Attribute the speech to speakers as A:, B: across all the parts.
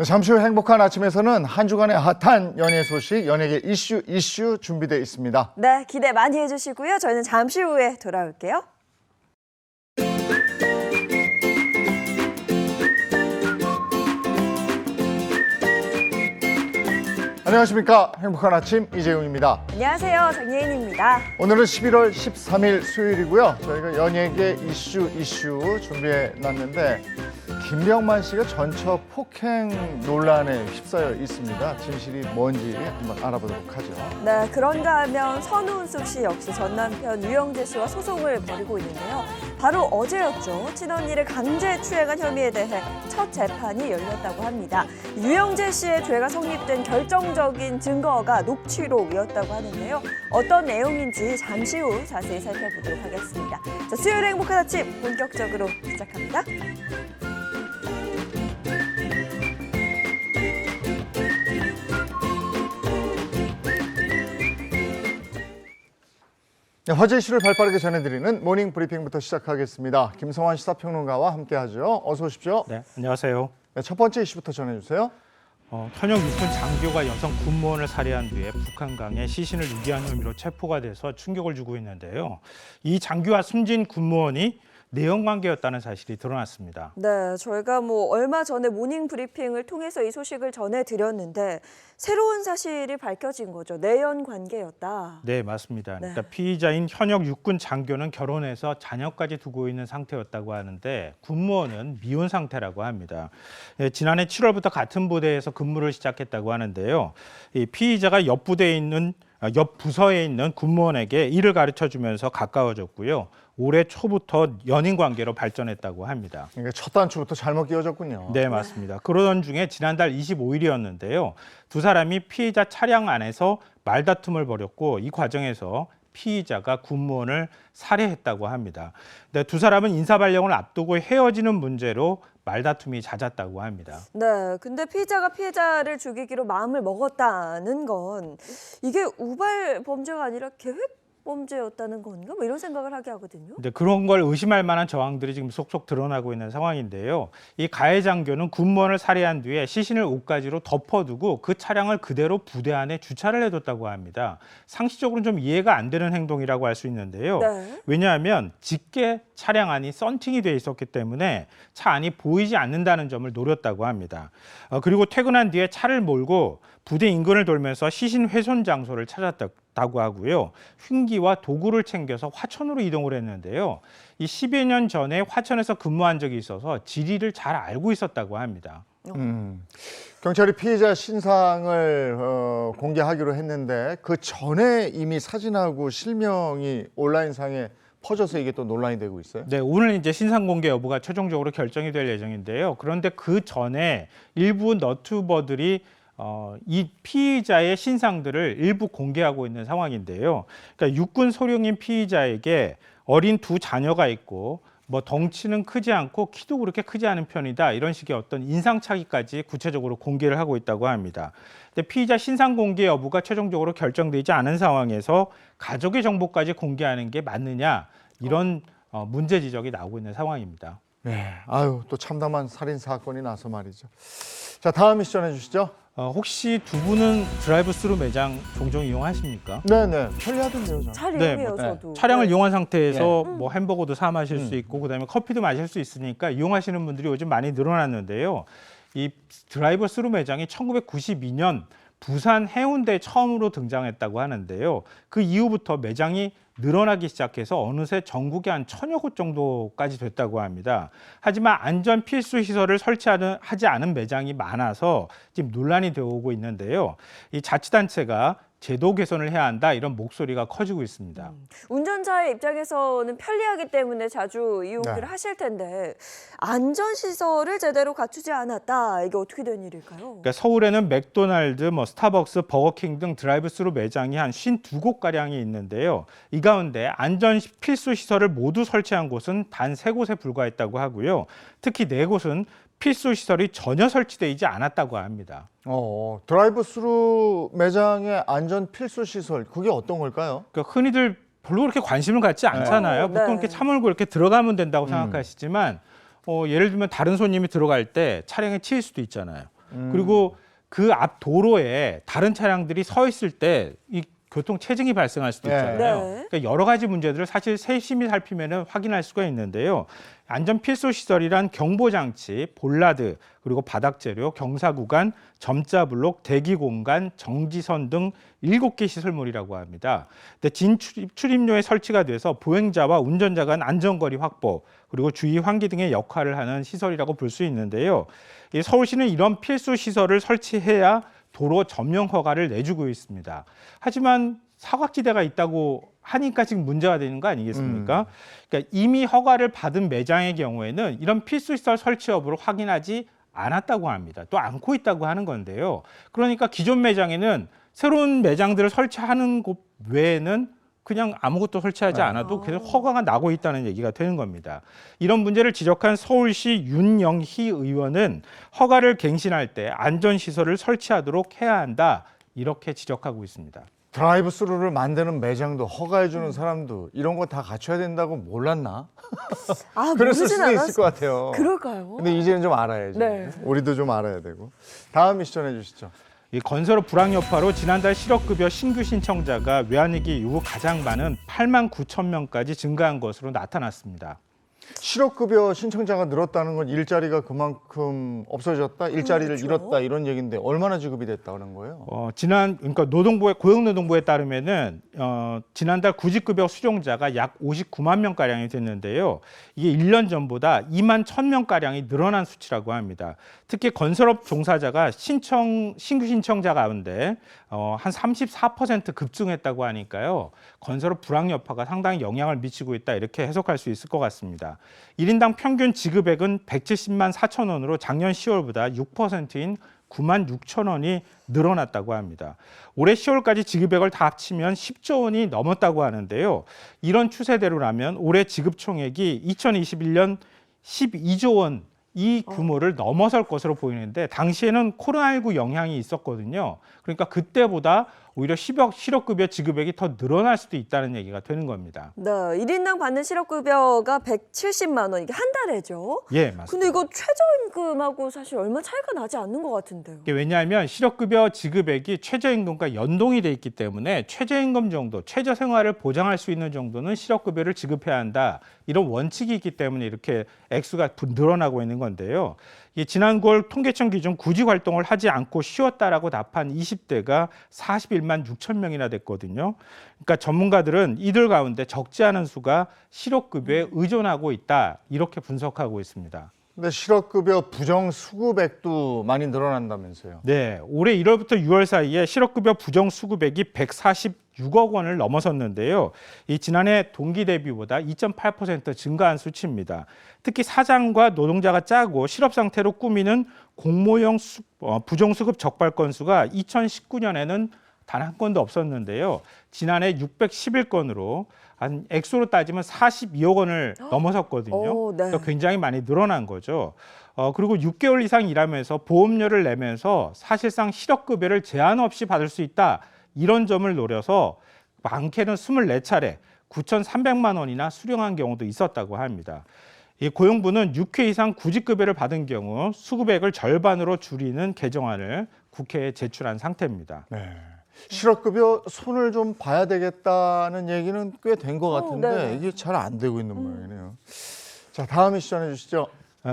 A: 잠시 후 행복한 아침에서는 한 주간의 핫한 연예 소식, 연예계 이슈 준비되어 있습니다.
B: 네, 기대 많이 해주시고요. 저희는 잠시 후에 돌아올게요.
A: 안녕하십니까. 행복한 아침 이재용입니다.
B: 안녕하세요. 정예인입니다.
A: 오늘은 11월 13일 수요일이고요. 저희가 연예계 이슈 준비해놨는데 김병만 씨가 전처 폭행 논란에 휩싸여 있습니다. 진실이 뭔지 한번 알아보도록 하죠.
B: 네, 그런가 하면 선우은숙 씨 역시 전 남편 유영재 씨와 소송을 벌이고 있는데요. 바로 어제였죠. 친언니를 강제 추행한 혐의에 대해 첫 재판이 열렸다고 합니다. 유영재 씨의 죄가 성립된 결정적인 증거가 녹취록이었다고 하는데요. 어떤 내용인지 잠시 후 자세히 살펴보도록 하겠습니다. 자, 수요일 행복한 아침 본격적으로 시작합니다.
A: 네, 화제 이슈를 발빠르게 전해드리는 모닝 브리핑부터 시작하겠습니다. 김성환 시사평론가와 함께하죠. 어서 오십시오.
C: 네, 안녕하세요.
A: 네, 첫 번째 이슈부터 전해주세요.
C: 현역 육군 장교가 여성 군무원을 살해한 뒤에 북한강에 시신을 유기한 혐의로 체포가 돼서 충격을 주고 있는데요. 이 장교와 숨진 군무원이 내연관계였다는 사실이 드러났습니다.
B: 네, 저희가 얼마 전에 모닝 브리핑을 통해서 이 소식을 전해드렸는데 새로운 사실이 밝혀진 거죠. 내연 관계였다.
C: 네, 맞습니다.
B: 네.
C: 그러니까 피의자인 현역 육군 장교는 결혼해서 자녀까지 두고 있는 상태였다고 하는데 군무원은 미혼 상태라고 합니다. 지난해 7월부터 같은 부대에서 근무를 시작했다고 하는데요. 이 피의자가 옆 부서에 있는 군무원에게 일을 가르쳐주면서 가까워졌고요. 올해 초부터 연인 관계로 발전했다고 합니다.
A: 그러니까 첫 단추부터 잘못 끼워졌군요.
C: 네, 맞습니다. 그러던 중에 지난달 25일이었는데요. 두 사람이 피의자 차량 안에서 말다툼을 벌였고 이 과정에서 피의자가 군무원을 살해했다고 합니다. 네, 두 사람은 인사발령을 앞두고 헤어지는 문제로 말다툼이 잦았다고 합니다.
B: 네, 근데 피의자가 피해자를 죽이기로 마음을 먹었다는 건 이게 우발 범죄가 아니라 계획 범죄였다는 건가? 이런 생각을 하게 하거든요.
C: 근데 그런 걸 의심할 만한 정황들이 지금 속속 드러나고 있는 상황인데요. 이 가해 장교는 군무원을 살해한 뒤에 시신을 옷가지로 덮어두고 그 차량을 그대로 부대 안에 주차를 해뒀다고 합니다. 상식적으로는 좀 이해가 안 되는 행동이라고 할 수 있는데요.
B: 네.
C: 왜냐하면 짙게 차량 안이 썬팅이 돼 있었기 때문에 차 안이 보이지 않는다는 점을 노렸다고 합니다. 그리고 퇴근한 뒤에 차를 몰고 부대 인근을 돌면서 시신 훼손 장소를 찾았다고 하고요. 흉기와 도구를 챙겨서 화천으로 이동을 했는데요. 이 10여 년 전에 화천에서 근무한 적이 있어서 지리를 잘 알고 있었다고 합니다.
A: 경찰이 피해자 신상을 공개하기로 했는데 그 전에 이미 사진하고 실명이 온라인상에 퍼져서 이게 또 논란이 되고 있어요?
C: 네, 오늘 이제 신상 공개 여부가 최종적으로 결정이 될 예정인데요. 그런데 그 전에 일부 너튜버들이 이 피의자의 신상들을 일부 공개하고 있는 상황인데요. 그러니까 육군 소령인 피의자에게 어린 두 자녀가 있고 덩치는 크지 않고 키도 그렇게 크지 않은 편이다. 이런 식의 어떤 인상착의까지 구체적으로 공개를 하고 있다고 합니다. 근데 피의자 신상 공개 여부가 최종적으로 결정되지 않은 상황에서 가족의 정보까지 공개하는 게 맞느냐 이런 문제 지적이 나오고 있는 상황입니다.
A: 네, 또 참담한 살인 사건이 나서 말이죠. 자, 다음 이슈 전해주시죠.
C: 혹시 두 분은 드라이브스루 매장 종종 이용하십니까?
A: 네네, 편리하던데요. 저는.
B: 잘
C: 네,
B: 이용해요, 저도.
C: 차량을
B: 네.
C: 이용한 상태에서 햄버거도 사 마실 수 있고 그다음에 커피도 마실 수 있으니까 이용하시는 분들이 요즘 많이 늘어났는데요. 이 드라이브스루 매장이 1992년 부산 해운대에 처음으로 등장했다고 하는데요. 그 이후부터 매장이 늘어나기 시작해서 어느새 전국에 한 1000여 곳 정도까지 됐다고 합니다. 하지만 안전 필수 시설을 설치하지 않은 매장이 많아서 지금 논란이 되어 오고 있는데요. 이 자치단체가 제도 개선을 해야 한다 이런 목소리가 커지고 있습니다.
B: 운전자의 입장에서는 편리하기 때문에 자주 이용을
A: 네.
B: 하실 텐데 안전시설을 제대로 갖추지 않았다. 이게 어떻게 된 일일까요?
C: 그러니까 서울에는 맥도날드, 스타벅스, 버거킹 등 드라이브스루 매장이 한 52곳가량이 있는데요. 이 가운데 안전 필수 시설을 모두 설치한 곳은 단 3곳에 불과했다고 하고요. 특히 4곳은 필수 시설이 전혀 설치되지 않았다고 합니다.
A: 드라이브스루 매장의 안전 필수 시설, 그게 어떤 걸까요?
C: 그러니까 흔히들 별로 그렇게 관심을 갖지 않잖아요.
B: 네.
C: 보통 이렇게 차 몰고 이렇게 들어가면 된다고 생각하시지만 예를 들면 다른 손님이 들어갈 때 차량에 치일 수도 있잖아요. 그리고 그 앞 도로에 다른 차량들이 서 있을 때 이 교통 체증이 발생할 수도
A: 네.
C: 있잖아요.
B: 네.
C: 그러니까 여러 가지 문제들을 사실 세심히 살피면 확인할 수가 있는데요. 안전 필수 시설이란 경보 장치, 볼라드, 그리고 바닥 재료, 경사 구간, 점자 블록, 대기 공간, 정지선 등 7개 시설물이라고 합니다. 근데 진 출입로에 설치가 돼서 보행자와 운전자 간 안전거리 확보, 그리고 주의 환기 등의 역할을 하는 시설이라고 볼 수 있는데요. 이 서울시는 이런 필수 시설을 설치해야 도로 점령 허가를 내주고 있습니다. 하지만 사각지대가 있다고 하니까 지금 문제가 되는 거 아니겠습니까? 그러니까 이미 허가를 받은 매장의 경우에는 이런 필수시설 설치 여부를 확인하지 않았다고 합니다. 또 않고 있다고 하는 건데요. 그러니까 기존 매장에는 새로운 매장들을 설치하는 곳 외에는 그냥 아무것도 설치하지 않아도 계속 허가가 나고 있다는 얘기가 되는 겁니다. 이런 문제를 지적한 서울시 윤영희 의원은 허가를 갱신할 때 안전시설을 설치하도록 해야 한다, 이렇게 지적하고 있습니다.
A: 드라이브 스루를 만드는 매장도 허가해주는 사람도 이런 거 다 갖춰야 된다고 몰랐나?
B: 아,
A: 그랬을
B: 모르진
A: 수도
B: 않았...
A: 있을 것 같아요.
B: 그럴까요?
A: 근데 이제는 좀 알아야죠.
B: 네.
A: 우리도 좀 알아야 되고. 다음 미션 해주시죠.
C: 이 건설업 불황 여파로 지난달 실업급여 신규 신청자가 외환위기 이후 가장 많은 8만 9천 명까지 증가한 것으로 나타났습니다.
A: 실업급여 신청자가 늘었다는 건 일자리가 그만큼 없어졌다, 일자리를
B: 그렇죠.
A: 잃었다 이런 얘기인데 얼마나 지급이 됐다는 거예요?
C: 그러니까 고용노동부에 따르면은 지난달 구직급여 수령자가 약 59만 명 가량이 됐는데요. 이게 1년 전보다 2만 1,000명 가량이 늘어난 수치라고 합니다. 특히 건설업 종사자가 신규 신청자 가운데 한 34% 급증했다고 하니까요. 건설업 불황 여파가 상당히 영향을 미치고 있다, 이렇게 해석할 수 있을 것 같습니다. 1인당 평균 지급액은 170만 4천 원으로 작년 10월보다 6%인 9만 6천 원이 늘어났다고 합니다. 올해 10월까지 지급액을 다 합치면 10조 원이 넘었다고 하는데요. 이런 추세대로라면 올해 지급 총액이 2021년 12조 원 이 규모를 넘어설 것으로 보이는데, 당시에는 코로나19 영향이 있었거든요. 그러니까 그때보다 오히려 실업급여 지급액이 더 늘어날 수도 있다는 얘기가 되는 겁니다.
B: 네, 1인당 받는 실업급여가 170만 원, 이게 한 달에죠?
C: 예, 맞습니다.
B: 근데 이거 최저임금하고 사실 얼마 차이가 나지 않는 것 같은데요.
C: 이게 왜냐하면 실업급여 지급액이 최저임금과 연동이 돼 있기 때문에 최저임금 정도, 최저생활을 보장할 수 있는 정도는 실업급여를 지급해야 한다, 이런 원칙이 있기 때문에 이렇게 액수가 늘어나고 있는 건데요. 지난 9월 통계청 기준 구직 활동을 하지 않고 쉬었다라고 답한 20대가 41만 6천 명이나 됐거든요. 그러니까 전문가들은 이들 가운데 적지 않은 수가 실업급여에 의존하고 있다, 이렇게 분석하고 있습니다.
A: 근데 실업급여 부정수급액도 많이 늘어난다면서요?
C: 네, 올해 1월부터 6월 사이에 실업급여 부정수급액이 146억 원을 넘어섰는데요. 이 지난해 동기 대비보다 2.8% 증가한 수치입니다. 특히 사장과 노동자가 짜고 실업 상태로 꾸미는 공모형 부정수급 적발 건수가 2019년에는 단 한 건도 없었는데요. 지난해 611건으로 한 액수로 따지면 42억 원을 넘어섰거든요.
B: 오, 네.
C: 그러니까 굉장히 많이 늘어난 거죠. 그리고 6개월 이상 일하면서 보험료를 내면서 사실상 실업급여를 제한 없이 받을 수 있다, 이런 점을 노려서 많게는 24차례 9,300만 원이나 수령한 경우도 있었다고 합니다. 이 고용부는 6회 이상 구직급여를 받은 경우 수급액을 절반으로 줄이는 개정안을 국회에 제출한 상태입니다.
A: 네. 실업급여 손을 좀 봐야 되겠다는 얘기는 꽤 된 것 같은데
B: 네.
A: 이게 잘 안 되고 있는 모양이네요. 자, 다음 미션 해주시죠.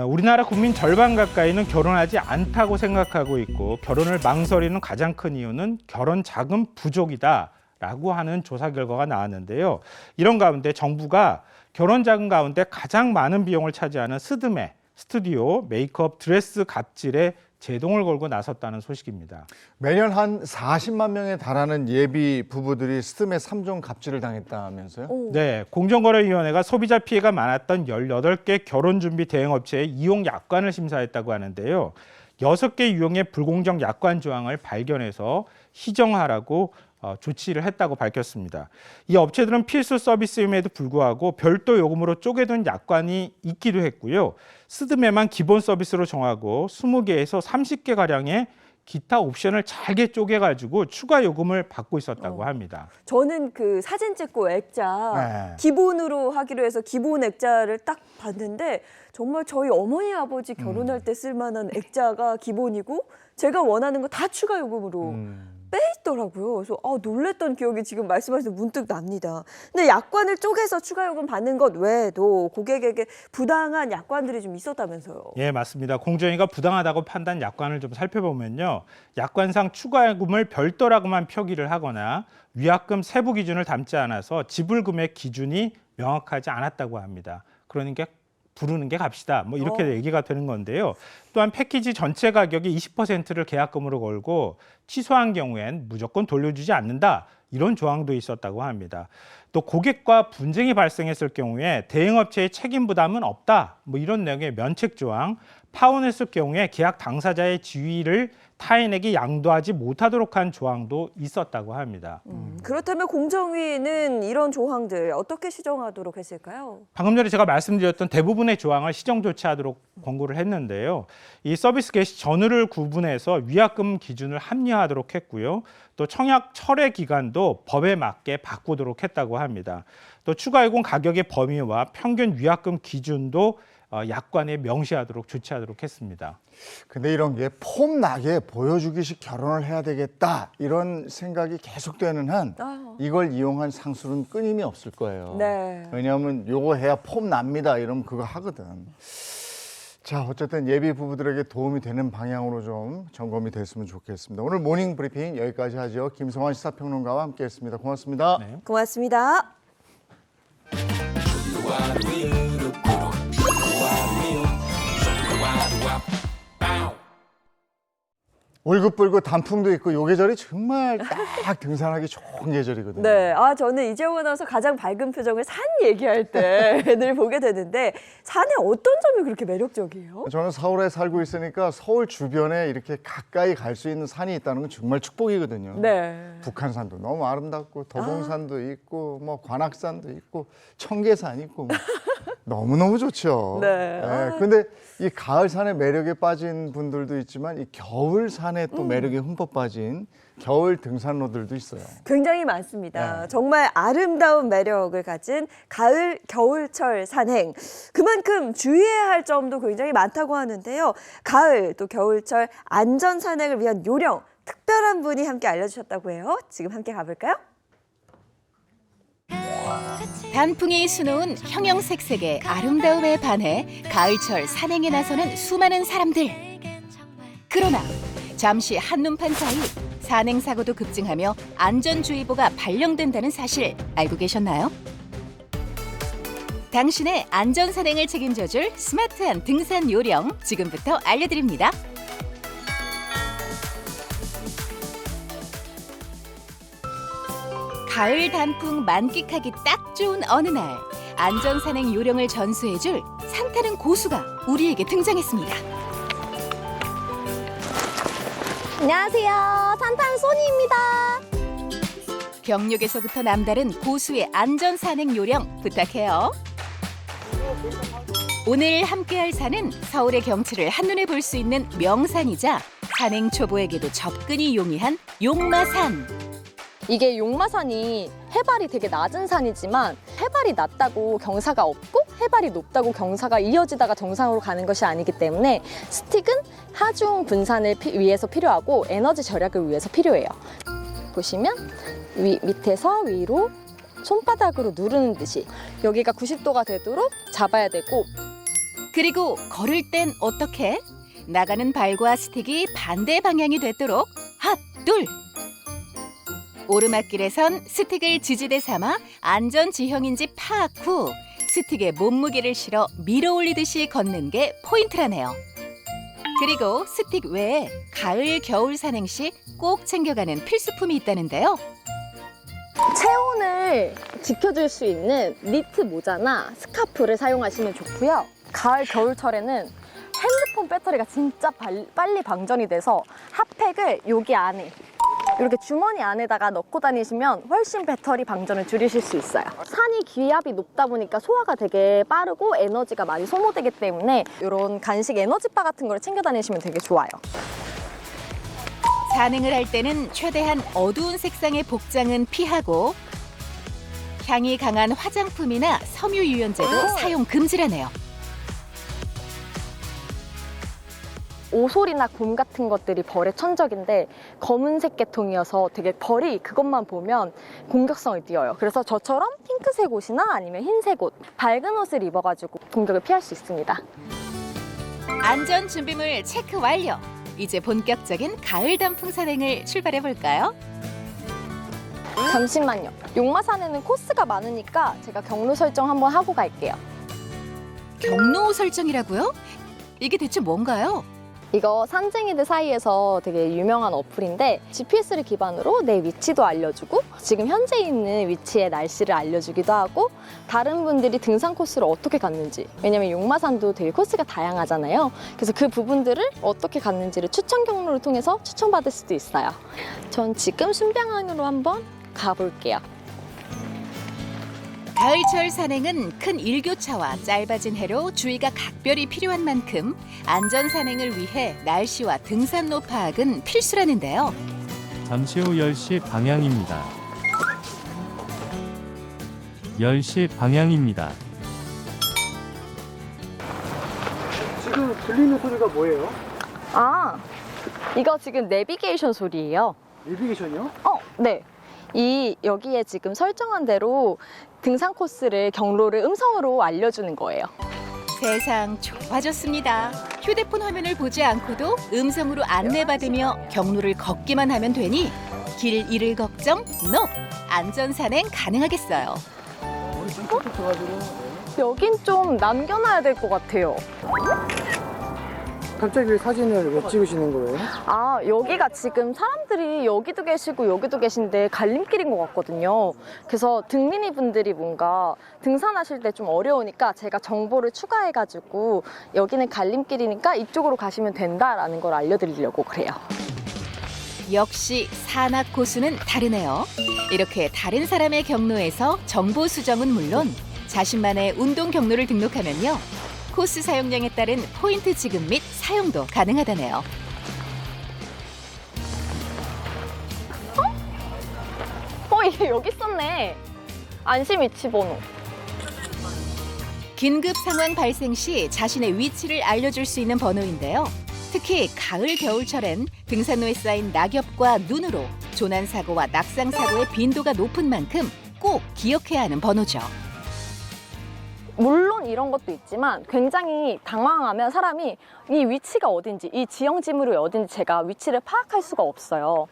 C: 우리나라 국민 절반 가까이는 결혼하지 않다고 생각하고 있고, 결혼을 망설이는 가장 큰 이유는 결혼 자금 부족이다라고 하는 조사 결과가 나왔는데요. 이런 가운데 정부가 결혼 자금 가운데 가장 많은 비용을 차지하는 스드메, 스튜디오, 메이크업, 드레스 갑질에 제동을 걸고 나섰다는 소식입니다.
A: 매년 한 40만 명에 달하는 예비 부부들이 스드메 3종 갑질을 당했다면서요?
B: 오.
C: 네, 공정거래위원회가 소비자 피해가 많았던 18개 결혼준비 대행업체의 이용 약관을 심사했다고 하는데요. 6개 유형의 불공정 약관 조항을 발견해서 희정하라고 조치를 했다고 밝혔습니다. 이 업체들은 필수 서비스임에도 불구하고 별도 요금으로 쪼개둔 약관이 있기도 했고요. 스드메만 기본 서비스로 정하고 20개에서 30개 가량의 기타 옵션을 잘게 쪼개가지고 추가 요금을 받고 있었다고 합니다.
B: 저는 그 사진 찍고 액자
A: 네.
B: 기본으로 하기로 해서 기본 액자를 딱 봤는데 정말 저희 어머니 아버지 결혼할 때 쓸만한 액자가 기본이고 제가 원하는 거 다 추가 요금으로 빼 있더라고요. 그래서 놀랬던 기억이 지금 말씀하셔서 문득 납니다. 근데 약관을 쪼개서 추가 요금 받는 것 외에도 고객에게 부당한 약관들이 좀 있었다면서요.
C: 예, 맞습니다. 공정위가 부당하다고 판단 약관을 좀 살펴보면요. 약관상 추가 요금을 별도라고만 표기를 하거나 위약금 세부 기준을 담지 않아서 지불 금액 기준이 명확하지 않았다고 합니다. 그러니까 부르는 게 값이다. 뭐 이렇게 얘기가 되는 건데요. 또한 패키지 전체 가격이 20%를 계약금으로 걸고 취소한 경우엔 무조건 돌려주지 않는다. 이런 조항도 있었다고 합니다. 또 고객과 분쟁이 발생했을 경우에 대행업체의 책임 부담은 없다. 뭐 이런 내용의 면책 조항, 파혼했을 경우에 계약 당사자의 지위를 타인에게 양도하지 못하도록 한 조항도 있었다고 합니다.
B: 그렇다면 공정위는 이런 조항들 어떻게 시정하도록 했을까요?
C: 방금 전에 제가 말씀드렸던 대부분의 조항을 시정 조치하도록 권고를 했는데요. 이 서비스 개시 전후를 구분해서 위약금 기준을 합리화하도록 했고요. 또 청약 철회 기간도 법에 맞게 바꾸도록 했다고 합니다. 또 추가 요금 가격의 범위와 평균 위약금 기준도 약관에 명시하도록 조치하도록 했습니다.
A: 근데 이런 게 폼나게 보여주기식 결혼을 해야 되겠다 이런 생각이 계속되는 한 이걸 이용한 상술은 끊임이 없을 거예요.
B: 네.
A: 왜냐하면 요거 해야 폼납니다 이러면 그거 하거든. 자, 어쨌든 예비 부부들에게 도움이 되는 방향으로 좀 점검이 됐으면 좋겠습니다. 오늘 모닝 브리핑 여기까지 하죠. 김성환 시사평론가와 함께했습니다. 고맙습니다.
C: 네.
B: 고맙습니다.
A: 울긋불긋 단풍도 있고 요 계절이 정말 딱 등산하기 좋은 계절이거든요.
B: 네, 저는 이재용 아나운서 가장 밝은 표정을 산 얘기할 때 늘 보게 되는데 산의 어떤 점이 그렇게 매력적이에요?
A: 저는 서울에 살고 있으니까 서울 주변에 이렇게 가까이 갈 수 있는 산이 있다는 건 정말 축복이거든요.
B: 네.
A: 북한산도 너무 아름답고 도봉산도 있고 뭐 관악산도 있고 청계산 있고 뭐 너무너무 좋죠.
B: 네.
A: 근데 이 가을산의 매력에 빠진 분들도 있지만 이 겨울산에 또 매력에 흠뻑 빠진 겨울 등산로들도 있어요.
B: 굉장히 많습니다.
A: 네.
B: 정말 아름다운 매력을 가진 가을, 겨울철 산행. 그만큼 주의해야 할 점도 굉장히 많다고 하는데요. 가을 또 겨울철 안전 산행을 위한 요령, 특별한 분이 함께 알려주셨다고 해요. 지금 함께 가볼까요?
D: 단풍이 수놓은 형형색색의 아름다움에 반해 가을철 산행에 나서는 수많은 사람들. 그러나 잠시 한눈판 사이 산행사고도 급증하며 안전주의보가 발령된다는 사실 알고 계셨나요? 당신의 안전산행을 책임져줄 스마트한 등산 요령 지금부터 알려드립니다. 가을 단풍 만끽하기 딱 좋은 어느 날 안전산행 요령을 전수해줄 산타는 고수가 우리에게 등장했습니다.
E: 안녕하세요. 산타는 소니입니다.
D: 경력에서부터 남다른 고수의 안전산행 요령 부탁해요. 오늘 함께할 산은 서울의 경치를 한눈에 볼 수 있는 명산이자 산행 초보에게도 접근이 용이한 용마산.
E: 이게 용마산이 해발이 되게 낮은 산이지만 해발이 낮다고 경사가 없고 해발이 높다고 경사가 이어지다가 정상으로 가는 것이 아니기 때문에 스틱은 하중 분산을 위해서 필요하고 에너지 절약을 위해서 필요해요. 보시면 밑에서 위로 손바닥으로 누르는 듯이 여기가 90도가 되도록 잡아야 되고,
D: 그리고 걸을 땐 어떻게? 나가는 발과 스틱이 반대 방향이 되도록 핫, 둘! 오르막길에선 스틱을 지지대 삼아 안전 지형인지 파악 후 스틱에 몸무게를 실어 밀어 올리듯이 걷는 게 포인트라네요. 그리고 스틱 외에 가을, 겨울 산행 시 꼭 챙겨가는 필수품이 있다는데요.
E: 체온을 지켜줄 수 있는 니트 모자나 스카프를 사용하시면 좋고요. 가을, 겨울철에는 핸드폰 배터리가 진짜 빨리 방전이 돼서 핫팩을 여기 안에 이렇게 주머니 안에다가 넣고 다니시면 훨씬 배터리 방전을 줄이실 수 있어요. 산이 기압이 높다 보니까 소화가 되게 빠르고 에너지가 많이 소모되기 때문에 이런 간식 에너지바 같은 걸 챙겨 다니시면 되게 좋아요.
D: 산행을 할 때는 최대한 어두운 색상의 복장은 피하고 향이 강한 화장품이나 섬유 유연제도 사용 금지라네요.
E: 오솔이나 곰 같은 것들이 벌의 천적인데 검은색 계통이어서 되게 벌이 그것만 보면 공격성을 띄어요. 그래서 저처럼 핑크색 옷이나 아니면 흰색 옷, 밝은 옷을 입어가지고 공격을 피할 수 있습니다.
D: 안전 준비물 체크 완료. 이제 본격적인 가을 단풍 산행을 출발해 볼까요?
E: 잠시만요. 용마산에는 코스가 많으니까 제가 경로 설정 한번 하고 갈게요.
D: 경로 설정이라고요? 이게 대체 뭔가요?
E: 이거 산쟁이들 사이에서 되게 유명한 어플인데 GPS를 기반으로 내 위치도 알려주고 지금 현재 있는 위치의 날씨를 알려주기도 하고 다른 분들이 등산 코스를 어떻게 갔는지, 왜냐면 용마산도 되게 코스가 다양하잖아요. 그래서 그 부분들을 어떻게 갔는지를 추천 경로를 통해서 추천받을 수도 있어요. 전 지금 순병항으로 한번 가볼게요.
D: 가을철 산행은 큰 일교차와 짧아진 해로 주의가 각별히 필요한 만큼 안전 산행을 위해 날씨와 등산로 파악은 필수라는데요.
F: 잠시 후 10시 방향입니다. 10시 방향입니다.
A: 지금 들리는 소리가 뭐예요?
E: 아, 이거 지금 내비게이션 소리예요.
A: 내비게이션이요?
E: 네. 여기에 지금 설정한 대로 등산 코스를 경로를 음성으로 알려주는 거예요.
D: 세상 좋아졌습니다. 휴대폰 화면을 보지 않고도 음성으로 안내받으며 경로를 걷기만 하면 되니 길 잃을 걱정 NO! 안전 산행 가능하겠어요.
E: 여긴 좀 남겨놔야 될 것 같아요.
G: 갑자기 왜 사진을 왜 찍으시는 거예요?
E: 아, 여기가 지금 사람들이 여기도 계시고 여기도 계신데 갈림길인 것 같거든요. 그래서 등린이 분들이 뭔가 등산하실 때 좀 어려우니까 제가 정보를 추가해가지고 여기는 갈림길이니까 이쪽으로 가시면 된다라는 걸 알려드리려고 그래요.
D: 역시 산악 고수는 다르네요. 이렇게 다른 사람의 경로에서 정보 수정은 물론 자신만의 운동 경로를 등록하면요. 코스 사용량에 따른 포인트 지급 및 사용도 가능하다네요.
E: 이게 여기 있었네. 안심 위치 번호.
D: 긴급 상황 발생 시 자신의 위치를 알려줄 수 있는 번호인데요. 특히 가을 겨울철엔 등산로에 쌓인 낙엽과 눈으로 조난 사고와 낙상 사고의 빈도가 높은 만큼 꼭 기억해야 하는 번호죠.
E: 물론 이런 것도 있지만 굉장히 당황하면 사람이 이 위치가 어딘지, 이 지형 지물이 어딘지 제가 위치를 파악할 수가 없어요.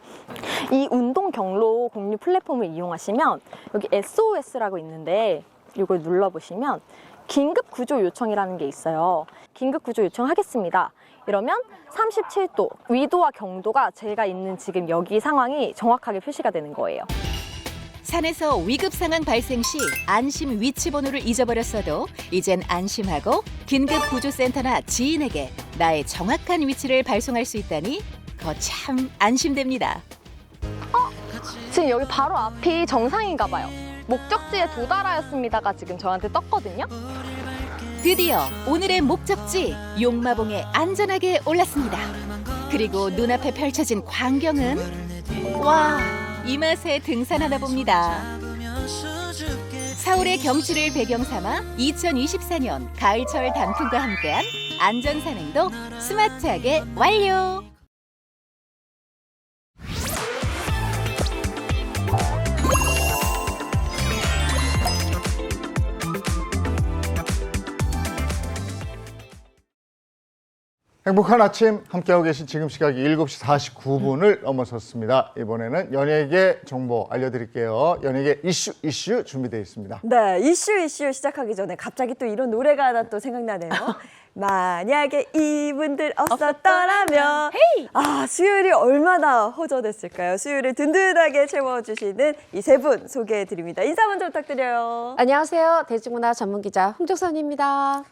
E: 이 운동 경로 공유 플랫폼을 이용하시면 여기 SOS라고 있는데 이걸 눌러보시면 긴급 구조 요청이라는 게 있어요. 긴급 구조 요청하겠습니다. 이러면 37도, 위도와 경도가 제가 있는 지금 여기 상황이 정확하게 표시가 되는 거예요.
D: 산에서 위급 상황 발생 시 안심 위치 번호를 잊어버렸어도 이젠 안심하고 긴급 구조센터나 지인에게 나의 정확한 위치를 발송할 수 있다니 거참 안심됩니다.
E: 지금 여기 바로 앞이 정상인가 봐요. 목적지에 도달하였습니다가 지금 저한테 떴거든요.
D: 드디어 오늘의 목적지 용마봉에 안전하게 올랐습니다. 그리고 눈앞에 펼쳐진 광경은 와, 이 맛에 등산하나 봅니다. 서울의 경치를 배경 삼아 2024년 가을철 단풍과 함께한 안전산행도 스마트하게 완료!
A: 행복한 아침 함께하고 계신 지금 시각이 7시 49분을 넘어섰습니다. 이번에는 연예계 정보 알려드릴게요. 연예계 이슈 준비되어 있습니다.
B: 네, 이슈 시작하기 전에 갑자기 또 이런 노래가 하나 또 생각나네요. 만약에 이분들 없었더라면 수요일이 얼마나 허전했을까요? 수요일을 든든하게 채워주시는 이 세 분 소개해드립니다. 인사 먼저 부탁드려요.
H: 안녕하세요. 대중문화 전문기자 홍정선입니다.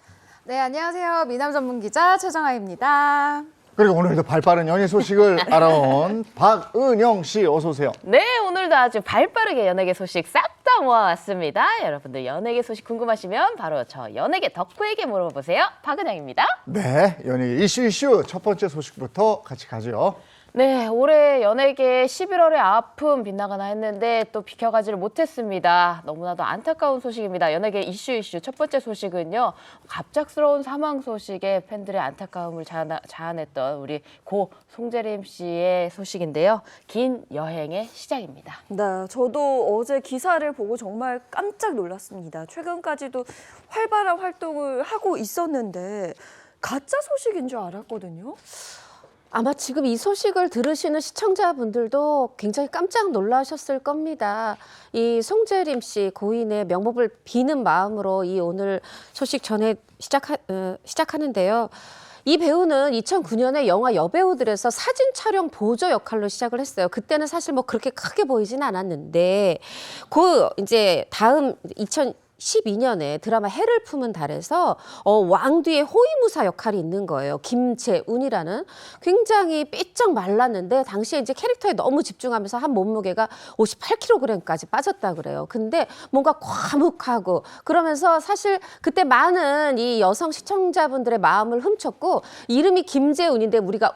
H: 네, 안녕하세요. 미남 전문기자 최정아입니다.
A: 그리고 오늘도 발빠른 연예 소식을 알아온 박은영 씨 어서 오세요.
I: 네, 오늘도 아주 발빠르게 연예계 소식 싹 다 모아왔습니다. 여러분들 연예계 소식 궁금하시면 바로 저 연예계 덕후에게 물어보세요. 박은영입니다.
A: 네, 연예계 이슈 첫 번째 소식부터 같이 가죠.
I: 네, 올해 연예계 11월의 아픔 빗나가나 했는데 또 비켜가지를 못했습니다. 너무나도 안타까운 소식입니다. 연예계 이슈 첫 번째 소식은요. 갑작스러운 사망 소식에 팬들의 안타까움을 자아냈던 우리 고 송재림 씨의 소식인데요. 긴 여행의 시작입니다.
B: 네, 저도 어제 기사를 보고 정말 깜짝 놀랐습니다. 최근까지도 활발한 활동을 하고 있었는데 가짜 소식인 줄 알았거든요.
H: 아마 지금 이 소식을 들으시는 시청자분들도 굉장히 깜짝 놀라셨을 겁니다. 이 송재림 씨 고인의 명복을 비는 마음으로 이 오늘 소식 전에 시작하는데요. 이 배우는 2009년에 영화 여배우들에서 사진 촬영 보조 역할로 시작을 했어요. 그때는 사실 뭐 그렇게 크게 보이진 않았는데, 이제 다음 2012년에 드라마 해를 품은 달에서 왕뒤의 호위무사 역할이 있는 거예요. 김재운이라는 굉장히 삐쩍 말랐는데 당시에 이제 캐릭터에 너무 집중하면서 한 몸무게가 58kg까지 빠졌다 그래요. 근데 뭔가 과묵하고 그러면서 사실 그때 많은 이 여성 시청자분들의 마음을 훔쳤고, 이름이 김재운인데 우리가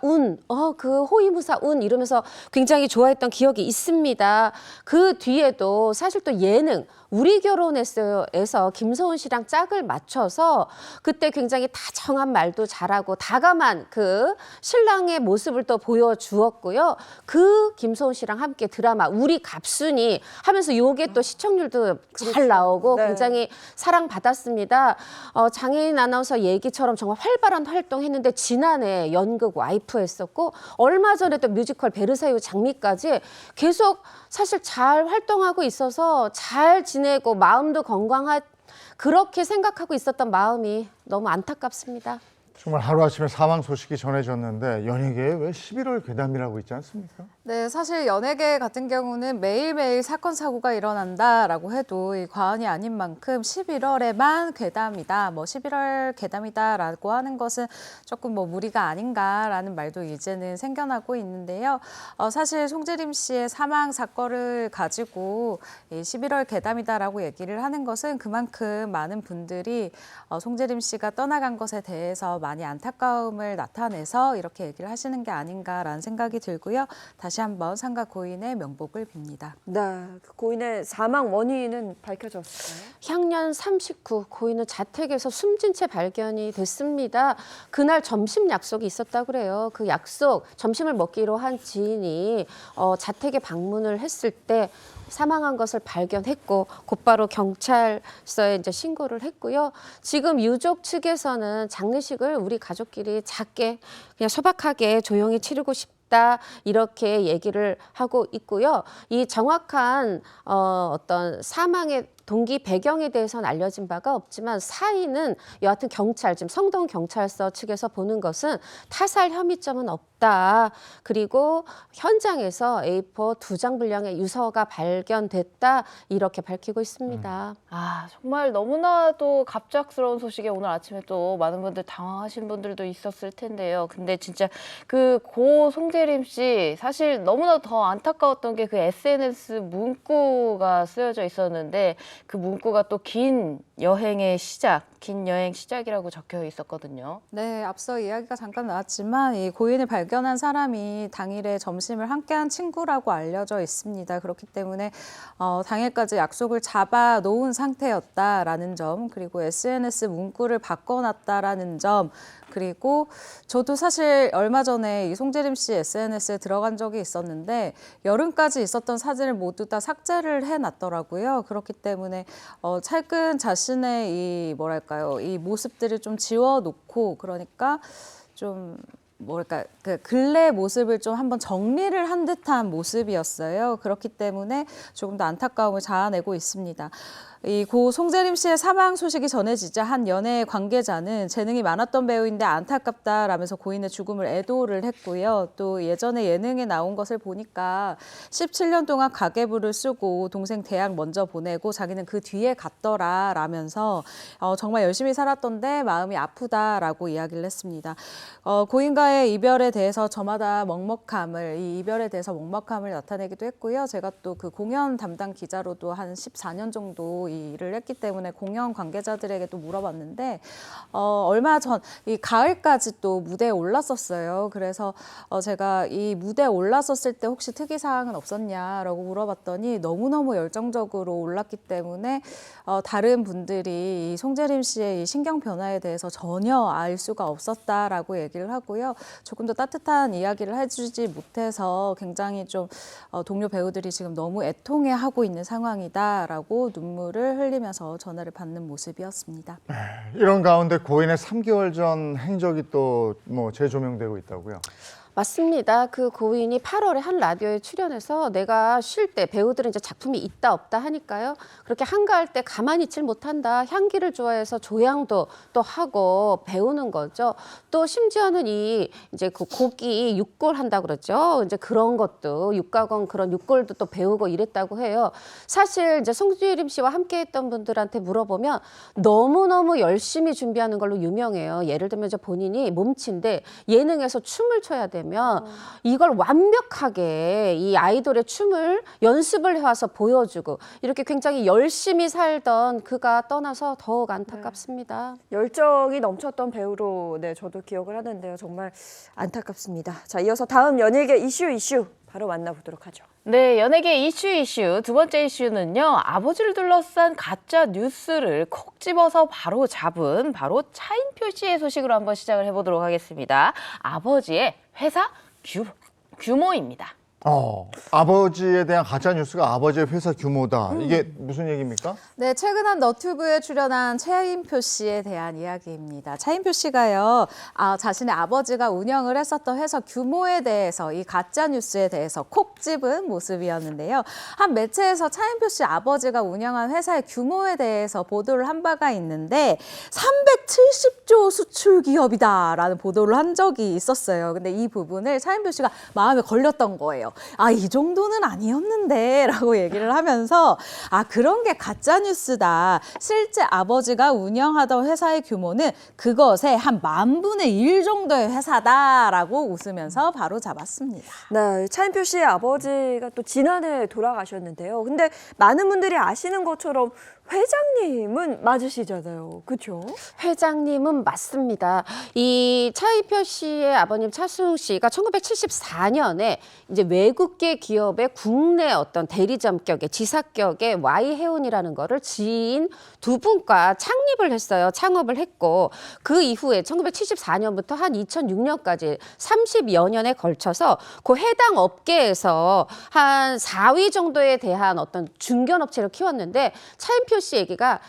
H: 그 호위무사 이러면서 굉장히 좋아했던 기억이 있습니다. 그 뒤에도 사실 또 예능 우리 결혼했어요에서 김소은 씨랑 짝을 맞춰서 그때 굉장히 다정한 말도 잘하고 다감한 그 신랑의 모습을 또 보여주었고요. 그 김소은 씨랑 함께 드라마 우리 갑순이 하면서 요게 또 시청률도 잘 나오고
B: 네.
H: 굉장히 사랑받았습니다. 장혜인 아나운서 얘기처럼 정말 활발한 활동했는데 지난해 연극 와이프 했었고, 얼마 전에 또 뮤지컬 베르사유 장미까지 계속 사실 잘 활동하고 있어서 잘 지내고 마음도 건강한, 그렇게 생각하고 있었던 마음이 너무 안타깝습니다.
A: 정말 하루아침에 사망 소식이 전해졌는데 연예계에 왜 11월 괴담이라고 있지 않습니까?
J: 네, 사실 연예계 같은 경우는 매일매일 사건 사고가 일어난다라고 해도 이 과언이 아닌 만큼 11월에만 괴담이다, 11월 괴담이다라고 하는 것은 조금 무리가 아닌가라는 말도 이제는 생겨나고 있는데요. 사실 송재림 씨의 사망 사건을 가지고 이 11월 괴담이다라고 얘기를 하는 것은 그만큼 많은 분들이 송재림 씨가 떠나간 것에 대해서 많이 안타까움을 나타내서 이렇게 얘기를 하시는 게 아닌가라는 생각이 들고요. 다시 한번 상가 고인의 명복을 빕니다.
B: 네, 그 고인의 사망 원인은 밝혀졌어요.
H: 향년 39, 고인은 자택에서 숨진 채 발견이 됐습니다. 그날 점심 약속이 있었다고 그래요. 그 약속, 점심을 먹기로 한 지인이 자택에 방문을 했을 때 사망한 것을 발견했고 곧바로 경찰서에 이제 신고를 했고요. 지금 유족 측에서는 장례식을 우리 가족끼리 작게 그냥 소박하게 조용히 치르고 싶다, 이렇게 얘기를 하고 있고요. 이 정확한 어떤 사망의 동기 배경에 대해서는 알려진 바가 없지만 사인은 여하튼 경찰, 지금 성동 경찰서 측에서 보는 것은 타살 혐의점은 없다. 그리고 현장에서 A4 2장 분량의 유서가 발견됐다, 이렇게 밝히고 있습니다.
I: 정말 너무나도 갑작스러운 소식에 오늘 아침에 또 많은 분들 당황하신 분들도 있었을 텐데요. 근데 진짜 그 고 송재림 씨 사실 너무나 더 안타까웠던 게 그 SNS 문구가 쓰여져 있었는데, 그 문구가 또 긴 여행의 시작, 긴 여행 시작이라고 적혀 있었거든요.
J: 네, 앞서 이야기가 잠깐 나왔지만 이 고인을 발견한 사람이 당일에 점심을 함께한 친구라고 알려져 있습니다. 그렇기 때문에 당일까지 약속을 잡아 놓은 상태였다라는 점, 그리고 SNS 문구를 바꿔놨다라는 점, 그리고 저도 사실 얼마 전에 이 송재림 씨 SNS에 들어간 적이 있었는데 여름까지 있었던 사진을 모두 다 삭제를 해놨더라고요. 그렇기 때문에 최근 자신의 이 이 모습들을 좀 지워놓고, 그러니까 좀 그 근래 모습을 좀 한번 정리를 한 듯한 모습이었어요. 그렇기 때문에 조금 더 안타까움을 자아내고 있습니다. 이 고 송재림 씨의 사망 소식이 전해지자 한 연예 관계자는 재능이 많았던 배우인데 안타깝다라면서 고인의 죽음을 애도를 했고요. 또 예전에 예능에 나온 것을 보니까 17년 동안 가계부를 쓰고 동생 대학 먼저 보내고 자기는 그 뒤에 갔더라라면서 정말 열심히 살았던데 마음이 아프다라고 이야기를 했습니다. 고인과의 이별에 대해서 저마다 이 이별에 대해서 먹먹함을 나타내기도 했고요. 제가 또 그 공연 담당 기자로도 한 14년 정도 이 일을 했기 때문에 공연 관계자들에게 또 물어봤는데 얼마 전 이 가을까지 또 무대에 올랐었어요. 그래서 제가 이 무대에 올랐었을 때 혹시 특이사항은 없었냐라고 물어봤더니 너무너무 열정적으로 올랐기 때문에 다른 분들이 이 송재림 씨의 이 신경 변화에 대해서 전혀 알 수가 없었다라고 얘기를 하고요. 조금 더 따뜻한 이야기를 해주지 못해서 굉장히 좀 동료 배우들이 지금 너무 애통해하고 있는 상황이다라고 눈물을 흘리면서 전화를 받는 모습이었습니다.
A: 이런 가운데 고인의 3개월 전 행적이 또 뭐 재조명되고 있다고요?
H: 맞습니다. 그 고인이 8월에 한 라디오에 출연해서 내가 쉴 때 배우들은 이제 작품이 있다 없다 하니까요. 그렇게 한가할 때 가만히 있질 못한다. 향기를 좋아해서 조향도 또 하고 배우는 거죠. 또 심지어는 이제 그 고기 육골 한다 그러죠. 이제 그런 것도 육가공 그런 육골도 또 배우고 이랬다고 해요. 사실 이제 송재림 씨와 함께했던 분들한테 물어보면 너무너무 열심히 준비하는 걸로 유명해요. 예를 들면 이제 본인이 몸치인데 예능에서 춤을 춰야 되면 이걸 완벽하게 이 아이돌의 춤을 연습을 해와서 보여주고 이렇게 굉장히 열심히 살던 그가 떠나서 더욱 안타깝습니다.
B: 열정이 넘쳤던 배우로 저도 기억을 하는데요. 정말 안타깝습니다. 자, 이어서 다음 연예계 이슈 바로 만나보도록 하죠.
I: 네, 연예계 이슈 두 번째 이슈는요. 아버지를 둘러싼 가짜 뉴스를 콕 집어서 바로 잡은 바로 차인표 씨의 소식으로 한번 시작을 해보도록 하겠습니다. 아버지의 회사 규모입니다.
A: 아버지에 대한 가짜 뉴스가 아버지의 회사 규모다. 이게 무슨 얘기입니까?
J: 네, 최근 한 너튜브에 출연한 차인표 씨에 대한 이야기입니다. 차인표 씨가요, 자신의 아버지가 운영을 했었던 회사 규모에 대해서 이 가짜 뉴스에 대해서 콕 집은 모습이었는데요. 한 매체에서 차인표 씨 아버지가 운영한 회사의 규모에 대해서 보도를 한 바가 있는데 370조 수출 기업이다라는 보도를 한 적이 있었어요. 근데 이 부분을 차인표 씨가 마음에 걸렸던 거예요. 이 정도는 아니었는데 라고 얘기를 하면서 그런 게 가짜뉴스다. 실제 아버지가 운영하던 회사의 규모는 그것의 한 10,000분의 1 정도의 회사다라고 웃으면서 바로 잡았습니다.
B: 네, 차인표 씨의 아버지가 또 지난해 돌아가셨는데요. 근데 많은 분들이 아시는 것처럼 회장님은 맞으시잖아요. 그렇죠?
H: 회장님은 맞습니다. 이 차인표 씨의 아버님 차승 씨가 1974년에 이제 외국계 기업의 국내 어떤 대리점격의 지사격의 Y해운이라는 거를 지인 두 분과 창립을 했어요. 창업을 했고 그 이후에 1974년부터 한 2006년까지 30여 년에 걸쳐서 그 해당 업계에서 한 4위 정도에 대한 어떤 중견업체를 키웠는데 차인표 씨 얘기가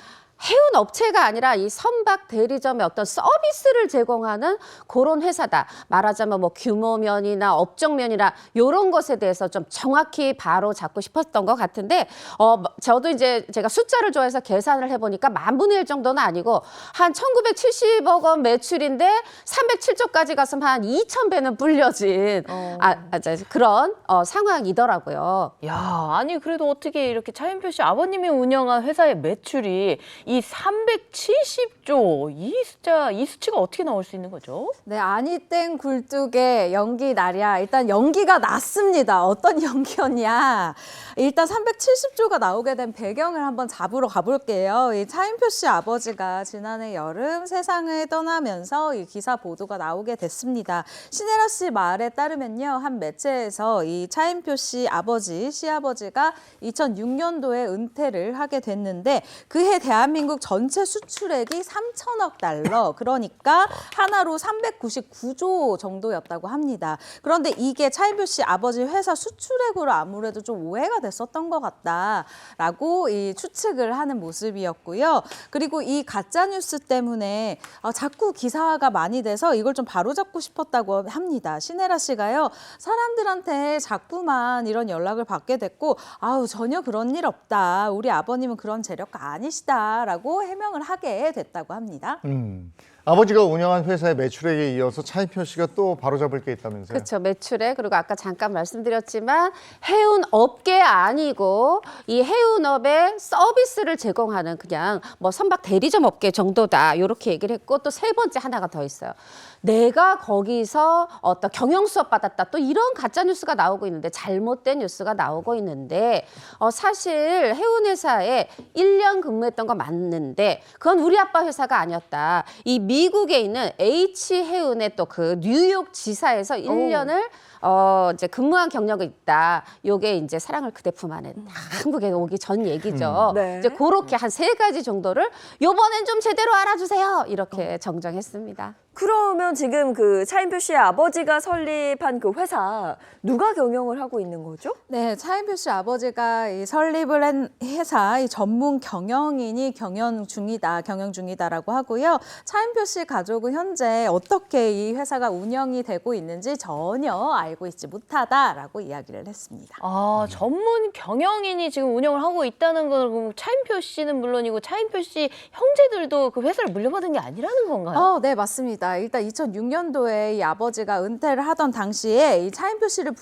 H: 해운 업체가 아니라 이 선박 대리점의 어떤 서비스를 제공하는 그런 회사다. 말하자면 뭐 규모면이나 업종면이나 이런 것에 대해서 좀 정확히 바로 잡고 싶었던 것 같은데 저도 이제 제가 숫자를 좋아해서 계산을 해보니까 10,000분의 1 정도는 아니고 한 1970억 원 매출인데 307조까지 갔으면 한 2,000배는 불려진 그런 상황이더라고요.
I: 야, 아니 그래도 어떻게 이렇게 차인표 씨 아버님이 운영한 회사의 매출이 이 370조 이 수치가 어떻게 나올 수 있는 거죠?
J: 네, 아니 땡 굴뚝에 연기 나랴. 일단 연기가 났습니다. 어떤 연기였냐? 일단 370조가 나오게 된 배경을 한번 잡으러 가볼게요. 이 차인표 씨 아버지가 지난해 여름 세상을 떠나면서 이 기사 보도가 나오게 됐습니다. 신혜라 씨 말에 따르면요, 한 매체에서 이 차인표 씨 시아버지가 2006년도에 은퇴를 하게 됐는데 그해 대한민국 전체 수출액이 3,000억 달러, 그러니까 하나로 399조 정도였다고 합니다. 그런데 이게 차인표 씨 아버지 회사 수출액으로 아무래도 좀 오해가 됐었던 것 같다라고 이 추측을 하는 모습이었고요. 그리고 이 가짜 뉴스 때문에 자꾸 기사화가 많이 돼서 이걸 좀 바로잡고 싶었다고 합니다. 신혜라 씨가요, 사람들한테 자꾸만 이런 연락을 받게 됐고 전혀 그런 일 없다. 우리 아버님은 그런 재력가 아니시다라고 해명을 하게 됐다고 합니다.
A: 아버지가 운영한 회사의 매출액에 이어서 차인표 씨가 또 바로잡을 게 있다면서요?
H: 그렇죠. 매출에 그리고 아까 잠깐 말씀드렸지만 해운업계 아니고 이 해운업에 서비스를 제공하는 그냥 뭐 선박 대리점 업계 정도다 이렇게 얘기를 했고 또 세 번째 하나가 더 있어요. 내가 거기서 어떤 경영 수업 받았다 또 이런 가짜 뉴스가 나오고 있는데 잘못된 뉴스가 나오고 있는데 사실 해운회사에 1년 근무했던 거 맞는데 그건 우리 아빠 회사가 아니었다. 이 미국에 있는 H해운의 또 그 뉴욕 지사에서 1년을 이제 근무한 경력이 있다. 요게 이제 사랑을 그대 품 안에 한국에 오기 전 얘기죠.
B: 네.
H: 이제 그렇게 한 3가지 정도를 요번엔 좀 제대로 알아주세요. 이렇게 정정했습니다.
B: 그러면 지금 그 차인표 씨의 아버지가 설립한 그 회사 누가 경영을 하고 있는 거죠?
J: 네, 차인표 씨 아버지가 이 설립을 한 회사 이 전문 경영인이 경영 중이다라고 하고요. 차인표 씨 가족은 현재 어떻게 이 회사가 운영이 되고 있는지 전혀 알고 있지 못하다라고 이야기를 했습니다.
I: 아, 전문 경영인이 지금 운영을 하고 있다는 건 그럼 차인표 씨는 물론이고 차인표 씨 형제들도 그 회사를 물려받은 게 아니라는 건가요?
J: 네, 맞습니다. 일단 2006년도에 이 아버지가 은퇴를 하던 당시에 이 차인표 씨를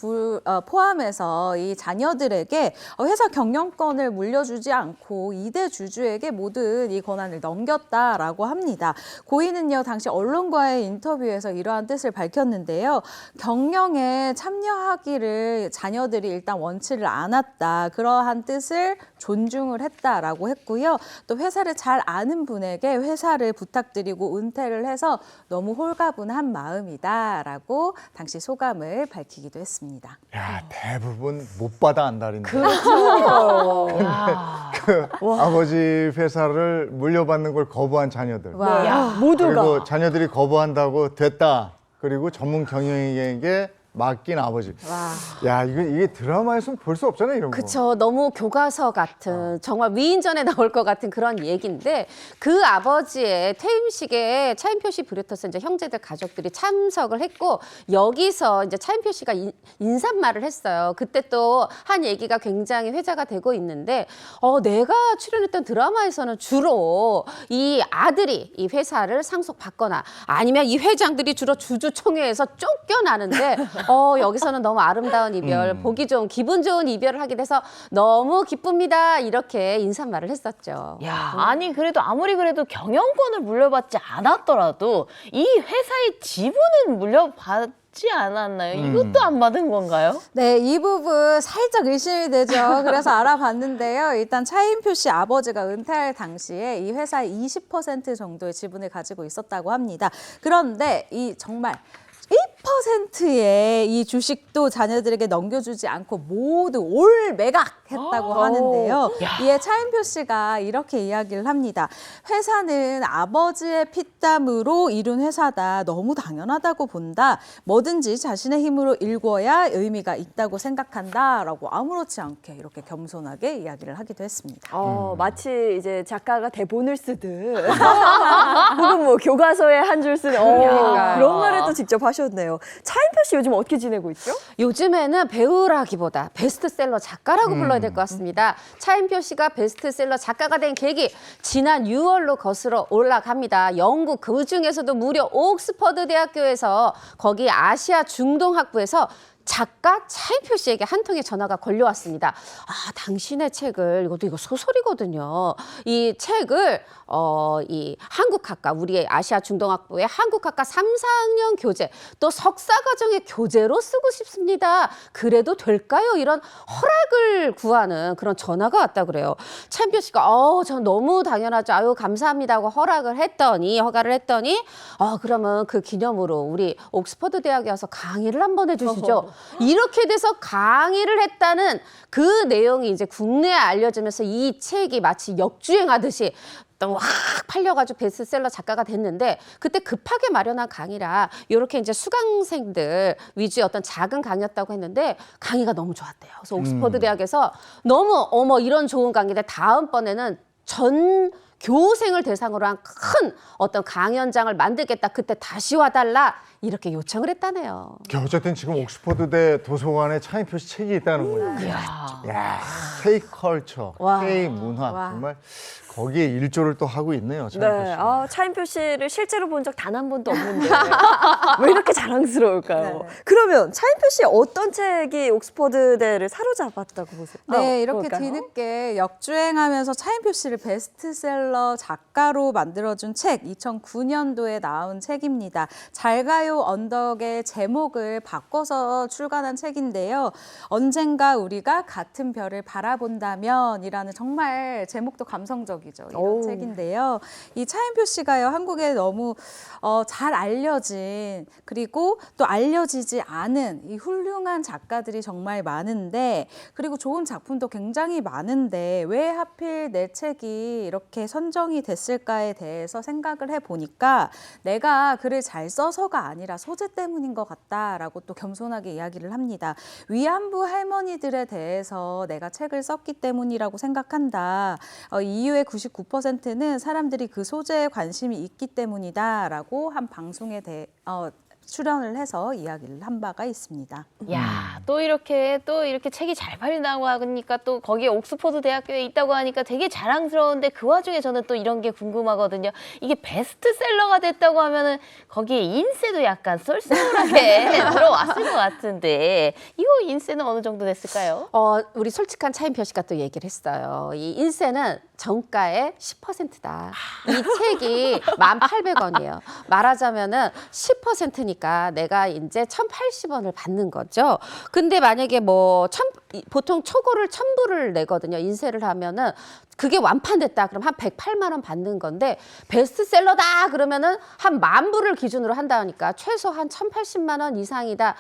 J: 포함해서 이 자녀들에게 회사 경영권을 물려주지 않고 2대 주주에게 모든 이 권한을 넘겼다라고 합니다. 고인은요, 당시 언론과의 인터뷰에서 이러한 뜻을 밝혔는데요. 경영에 참여하기를 자녀들이 일단 원치를 않았다. 그러한 뜻을 존중을 했다라고 했고요. 또 회사를 잘 아는 분에게 회사를 부탁드리고 은퇴를 해서 너무 홀가분한 마음이다라고 당시 소감을 밝히기도 했습니다.
A: 야, 대부분 못 받아 안달인데.
B: 야.
A: 그 아버지 회사를 물려받는 걸 거부한 자녀들.
J: 와.
B: 야, 모두가.
A: 그리고 자녀들이 거부한다고 됐다. 그리고 전문 경영인에게 맡긴 아버지. 야, 이게 드라마에서는 볼 수 없잖아요, 이런 거.
H: 그쵸. 너무 교과서 같은 정말 위인전에 나올 것 같은 그런 얘기인데 그 아버지의 퇴임식에 차인표 씨 비롯해서 이제 형제들 가족들이 참석을 했고 여기서 이제 차인표 씨가 인사말을 했어요. 그때 또 한 얘기가 굉장히 회자가 되고 있는데 내가 출연했던 드라마에서는 주로 이 아들이 이 회사를 상속받거나 아니면 이 회장들이 주로 주주총회에서 쫓겨나는데 여기서는 너무 아름다운 이별, 보기 좋은, 기분 좋은 이별을 하게 돼서 너무 기쁩니다. 이렇게 인사말을 했었죠.
I: 야, 아니 그래도 아무리 그래도 경영권을 물려받지 않았더라도 이 회사의 지분은 물려받지 않았나요? 이것도 안 받은 건가요?
J: 네, 이 부분 살짝 의심이 되죠. 그래서 알아봤는데요. 일단 차인표 씨 아버지가 은퇴할 당시에 이 회사의 20% 정도의 지분을 가지고 있었다고 합니다. 그런데 이 정말 1%의 이 주식도 자녀들에게 넘겨주지 않고 모두 올 매각했다고 하는데요. 이에 차인표 씨가 이렇게 이야기를 합니다. 회사는 아버지의 피땀으로 이룬 회사다. 너무 당연하다고 본다. 뭐든지 자신의 힘으로 일궈야 의미가 있다고 생각한다라고 아무렇지 않게 이렇게 겸손하게 이야기를 하기도 했습니다.
B: 마치 이제 작가가 대본을 쓰듯 혹은 뭐 교과서에 한 줄 쓰는 그런 말을 또 직접 하셨네요. 차인표 씨 요즘 어떻게 지내고 있죠?
H: 요즘에는 배우라기보다 베스트셀러 작가라고 불러야 될 것 같습니다. 차인표 씨가 베스트셀러 작가가 된 계기 지난 6월로 거슬러 올라갑니다. 영국 그중에서도 무려 옥스퍼드 대학교에서 거기 아시아 중동학부에서 작가 차인표 씨에게 한 통의 전화가 걸려왔습니다. 당신의 책을 이거 소설이거든요. 이 책을 이 한국학과 우리 아시아 중동학부의 한국학과 3, 4학년 교재 또 석사과정의 교재로 쓰고 싶습니다. 그래도 될까요? 이런 허락을 구하는 그런 전화가 왔다 그래요. 차인표 씨가 전 너무 당연하죠. 아유 감사합니다 하고 허가를 했더니 그러면 그 기념으로 우리 옥스퍼드 대학에 와서 강의를 한번 해주시죠. 이렇게 돼서 강의를 했다는 그 내용이 이제 국내에 알려지면서 이 책이 마치 역주행하듯이 또 확 팔려가지고 베스트셀러 작가가 됐는데 그때 급하게 마련한 강의라 이렇게 이제 수강생들 위주의 어떤 작은 강의였다고 했는데 강의가 너무 좋았대요. 그래서 옥스퍼드 대학에서 너무 이런 좋은 강의인데 다음번에는 전 교생을 대상으로 한 큰 어떤 강연장을 만들겠다. 그때 다시 와달라. 이렇게 요청을 했다네요.
A: 어쨌든 지금 옥스퍼드대 도서관에 차인표 씨 책이 있다는 거예요. 야, K 컬처,
H: 와.
A: K 문화
B: 와.
A: 정말 거기에 일조를 또 하고 있네요. 차인표
B: 네,
A: 씨.
B: 차인표 씨를 실제로 본 적 단 한 번도 없는데 왜 이렇게 자랑스러울까요?
E: 네.
B: 그러면 차인표 씨 어떤 책이 옥스퍼드대를 사로잡았다고 보세요?
J: 네, 이렇게
B: 볼까요?
J: 뒤늦게 역주행하면서 차인표 씨를 베스트셀러 작가로 만들어준 책, 2009년도에 나온 책입니다. 잘 가요 언덕의 제목을 바꿔서 출간한 책인데요. 언젠가 우리가 같은 별을 바라본다면 이라는 정말 제목도 감성적이죠. 이런
B: 오.
J: 책인데요. 이 차인표 씨가요, 한국에 너무 잘 알려진 그리고 또 알려지지 않은 이 훌륭한 작가들이 정말 많은데 그리고 좋은 작품도 굉장히 많은데 왜 하필 내 책이 이렇게 선정이 됐을까에 대해서 생각을 해보니까 내가 글을 잘 써서가 아니라 소재 때문인 것 같다라고 또 겸손하게 이야기를 합니다. 위안부 할머니들에 대해서 내가 책을 썼기 때문이라고 생각한다. 이유의 99%는 사람들이 그 소재에 관심이 있기 때문이다라고 한 방송에 출연을 해서 이야기를 한 바가 있습니다.
I: 야, 또 이렇게 책이 잘 팔린다고 하니까 또 거기에 옥스퍼드 대학교에 있다고 하니까 되게 자랑스러운데 그 와중에 저는 또 이런 게 궁금하거든요. 이게 베스트셀러가 됐다고 하면은 거기에 인세도 약간 쏠쏠하게 들어왔을 것 같은데 이 인세는 어느 정도 됐을까요?
H: 우리 솔직한 차인표 씨가 또 얘기를 했어요. 이 인세는 정가의 10%다. 이 책이 1,800원이에요. 말하자면은 10%니까 내가 이제 1,080원을 받는 거죠. 근데 만약에 보통 초고를 1,000부를 내거든요. 인쇄를 하면은 그게 완판됐다. 그럼 한 108만 원 받는 건데 베스트셀러다 그러면은 한 10,000부를 기준으로 한다니까 최소 한 1,080만 원 이상이다.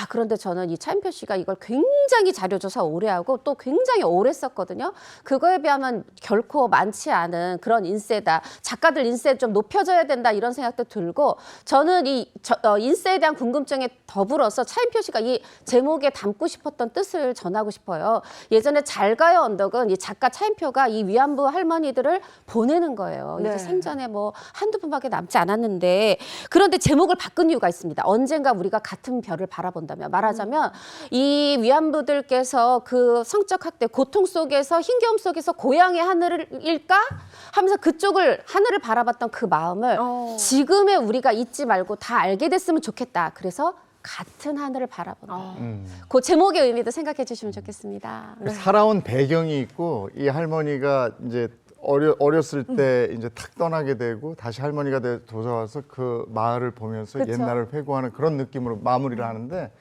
H: 그런데 저는 이 차인표 씨가 이걸 굉장히 자료조사 오래 하고 또 굉장히 오래 썼거든요. 그거에 비하면 결코 많지 않은 그런 인세다. 작가들 인세 좀 높여줘야 된다 이런 생각도 들고 저는 이 인세에 대한 궁금증에 더불어서 차인표 씨가 이 제목에 담고 싶었던 뜻을 전하고 싶어요. 예전에 잘 가요 언덕은 이 작가 차인표가 이 위안부 할머니들을 보내는 거예요.
B: 네.
H: 이제 생전에 한두 분밖에 남지 않았는데 그런데 제목을 바꾼 이유가 있습니다. 언젠가 우리가 같은 별을 바라본다면 말하자면 이 위안부들께서 그 성적 학대 고통 속에서 힘겨움 속에서 고향의 하늘일까 하면서 그쪽을 하늘을 바라봤던 그 마음을 지금의 우리가 잊지 말고 다 알게 됐으면 좋겠다. 그래서 같은 하늘을 바라본다. 그 제목의 의미도 생각해 주시면 좋겠습니다.
A: 살아온 배경이 있고 이 할머니가 이제 어렸을 때 이제 탁 떠나게 되고 다시 할머니가 돌아와서 그 마을을 보면서
B: 그쵸.
A: 옛날을 회고하는 그런 느낌으로 마무리를 하는데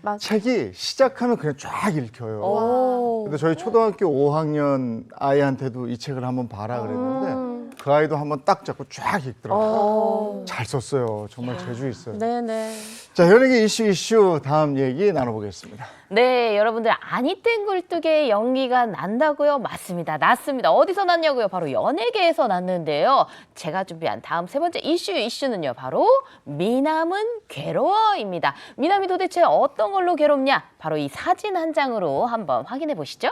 B: 맞아.
A: 책이 시작하면 그냥 쫙 읽혀요.
B: 오.
A: 근데 저희 초등학교 5학년 아이한테도 이 책을 한번 봐라 그랬는데 그 아이도 한번 딱 잡고 쫙 읽더라고요. 잘 썼어요. 정말 재주 있어요.
H: 네네.
A: 자, 현역의 이슈 다음 얘기 나눠보겠습니다.
I: 네, 여러분들 아니땐 굴뚝에 연기가 난다고요? 맞습니다. 났습니다. 어디서 났냐고요? 바로 연예계에서 났는데요. 제가 준비한 다음 세 번째 이슈는요. 바로 미남은 괴로워입니다. 미남이 도대체 어떤 걸로 괴롭냐? 바로 이 사진 한 장으로 한번 확인해 보시죠.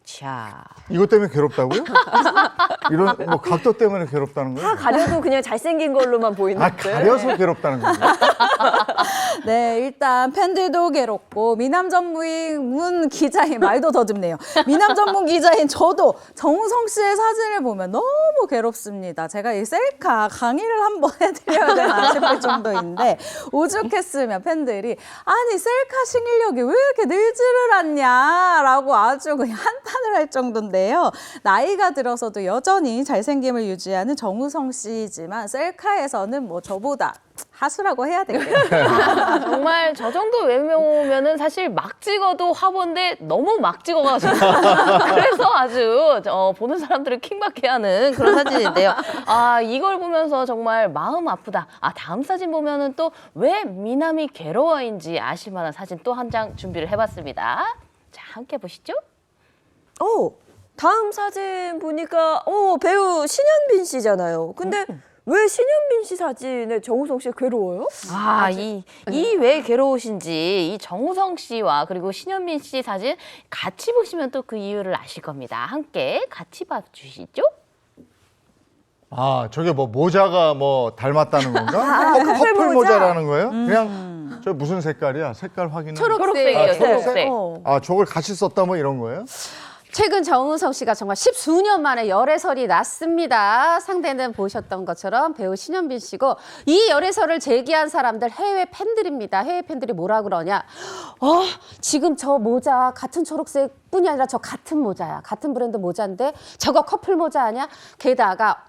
I: 자,
A: 이것 때문에 괴롭다고요? 이런 각도 때문에 괴롭다는 거예요?
B: 다 가려도 그냥 잘생긴 걸로만 보이는데.
A: 가려서 괴롭다는 거예요?
J: 네, 일단 팬들도 괴롭고 미남 전문 기자인 말도 더듬네요. 미남 전문 기자인 저도 정우성 씨의 사진을 보면 너무 괴롭습니다. 제가 이 셀카 강의를 한번 해드려야 되나 싶을 정도인데 오죽했으면 팬들이 아니 셀카 신인력이 왜 이렇게 늘지를 않냐라고 아주 그냥 한탄을 할 정도인데요. 나이가 들어서도 여전히 잘생김을 유지하는 정우성 씨지만 셀카에서는 저보다 하수라고 해야 되겠네요.
I: 정말 저 정도 외모면은 사실 막 찍어도 화보인데 너무 막 찍어가지고 그래서 아주 보는 사람들을 킹받게 하는 그런 사진인데요. 이걸 보면서 정말 마음 아프다. 다음 사진 보면은 또 왜 미남이 괴로워인지 아실 만한 사진 또 한 장 준비를 해봤습니다. 자, 함께 보시죠.
B: 다음 사진 보니까 배우 신현빈 씨잖아요. 근데 왜 신현민 씨 사진에 정우성 씨가 괴로워요?
I: 이 왜 괴로우신지 이 정우성 씨와 그리고 신현민 씨 사진 같이 보시면 또 그 이유를 아실 겁니다. 함께 같이 봐주시죠.
A: 아, 저게 뭐 모자가 뭐 닮았다는 건가? 커플
B: 모자.
A: 모자라는 거예요? 그냥 저 무슨 색깔이야? 색깔 확인은?
I: 초록색이에요, 초록색.
A: 아, 저걸 같이 썼다 뭐 이런 거예요?
H: 최근 정우성 씨가 정말 십수년 만에 열애설이 났습니다. 상대는 보셨던 것처럼 배우 신현빈 씨고 이 열애설을 제기한 사람들 해외 팬들입니다. 해외 팬들이 뭐라 그러냐. 지금 저 모자 같은 초록색 뿐이 아니라 저 같은 모자야. 같은 브랜드 모자인데 저거 커플 모자 아니야? 게다가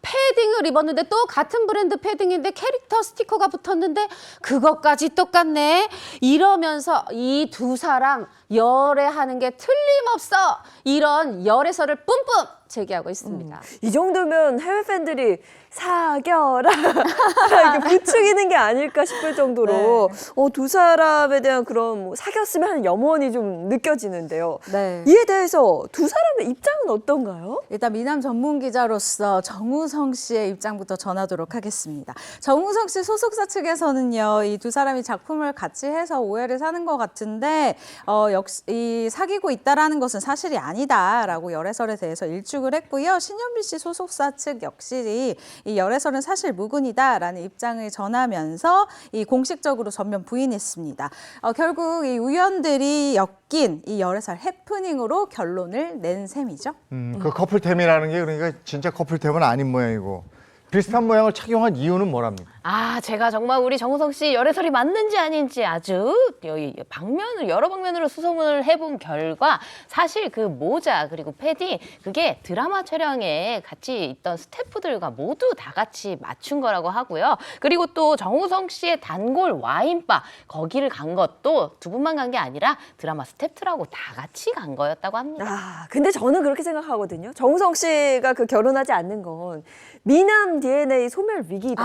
H: 패딩을 입었는데 또 같은 브랜드 패딩인데 캐릭터 스티커가 붙었는데 그것까지 똑같네. 이러면서 이 두 사람 열애하는 게 틀림없어. 이런 열애설을 뿜뿜 제기하고 있습니다.
B: 이 정도면 해외 팬들이 사겨라 이렇게 부추기는 게 아닐까 싶을 정도로 두 사람에 대한 그런 뭐 사귀었으면 하는 염원이 좀 느껴지는데요.
J: 네.
B: 이에 대해서 두 사람의 입장은 어떤가요?
J: 일단 미남 전문 기자로서 정우성 씨의 입장부터 전하도록 하겠습니다. 정우성 씨 소속사 측에서는요, 이 두 사람이 작품을 같이 해서 오해를 사는 것 같은데, 역시 이 사귀고 있다라는 것은 사실이 아니다라고 열애설에 대해서 일축을 했고요. 신현빈 씨 소속사 측 역시 이 열애설은 사실 무근이다라는 입장을 전하면서 이 공식적으로 전면 부인했습니다. 결국 이 우연들이 엮인 이 열애설 해프닝으로 결론을 낸 셈이죠.
A: 그 커플템이라는 게 그러니까 진짜 커플템은 아닌 모양이고 비슷한 모양을 착용한 이유는 뭐랍니까?
I: 제가 정말 우리 정우성 씨 열애설이 맞는지 아닌지 아주 여러 방면으로 수소문을 해본 결과 사실 그 모자 그리고 패딩 그게 드라마 촬영에 같이 있던 스태프들과 모두 다 같이 맞춘 거라고 하고요. 그리고 또 정우성 씨의 단골 와인바 거기를 간 것도 두 분만 간 게 아니라 드라마 스태프들하고 다 같이 간 거였다고 합니다.
B: 근데 저는 그렇게 생각하거든요. 정우성 씨가 결혼하지 않는 건 미남 DNA 소멸 위기다.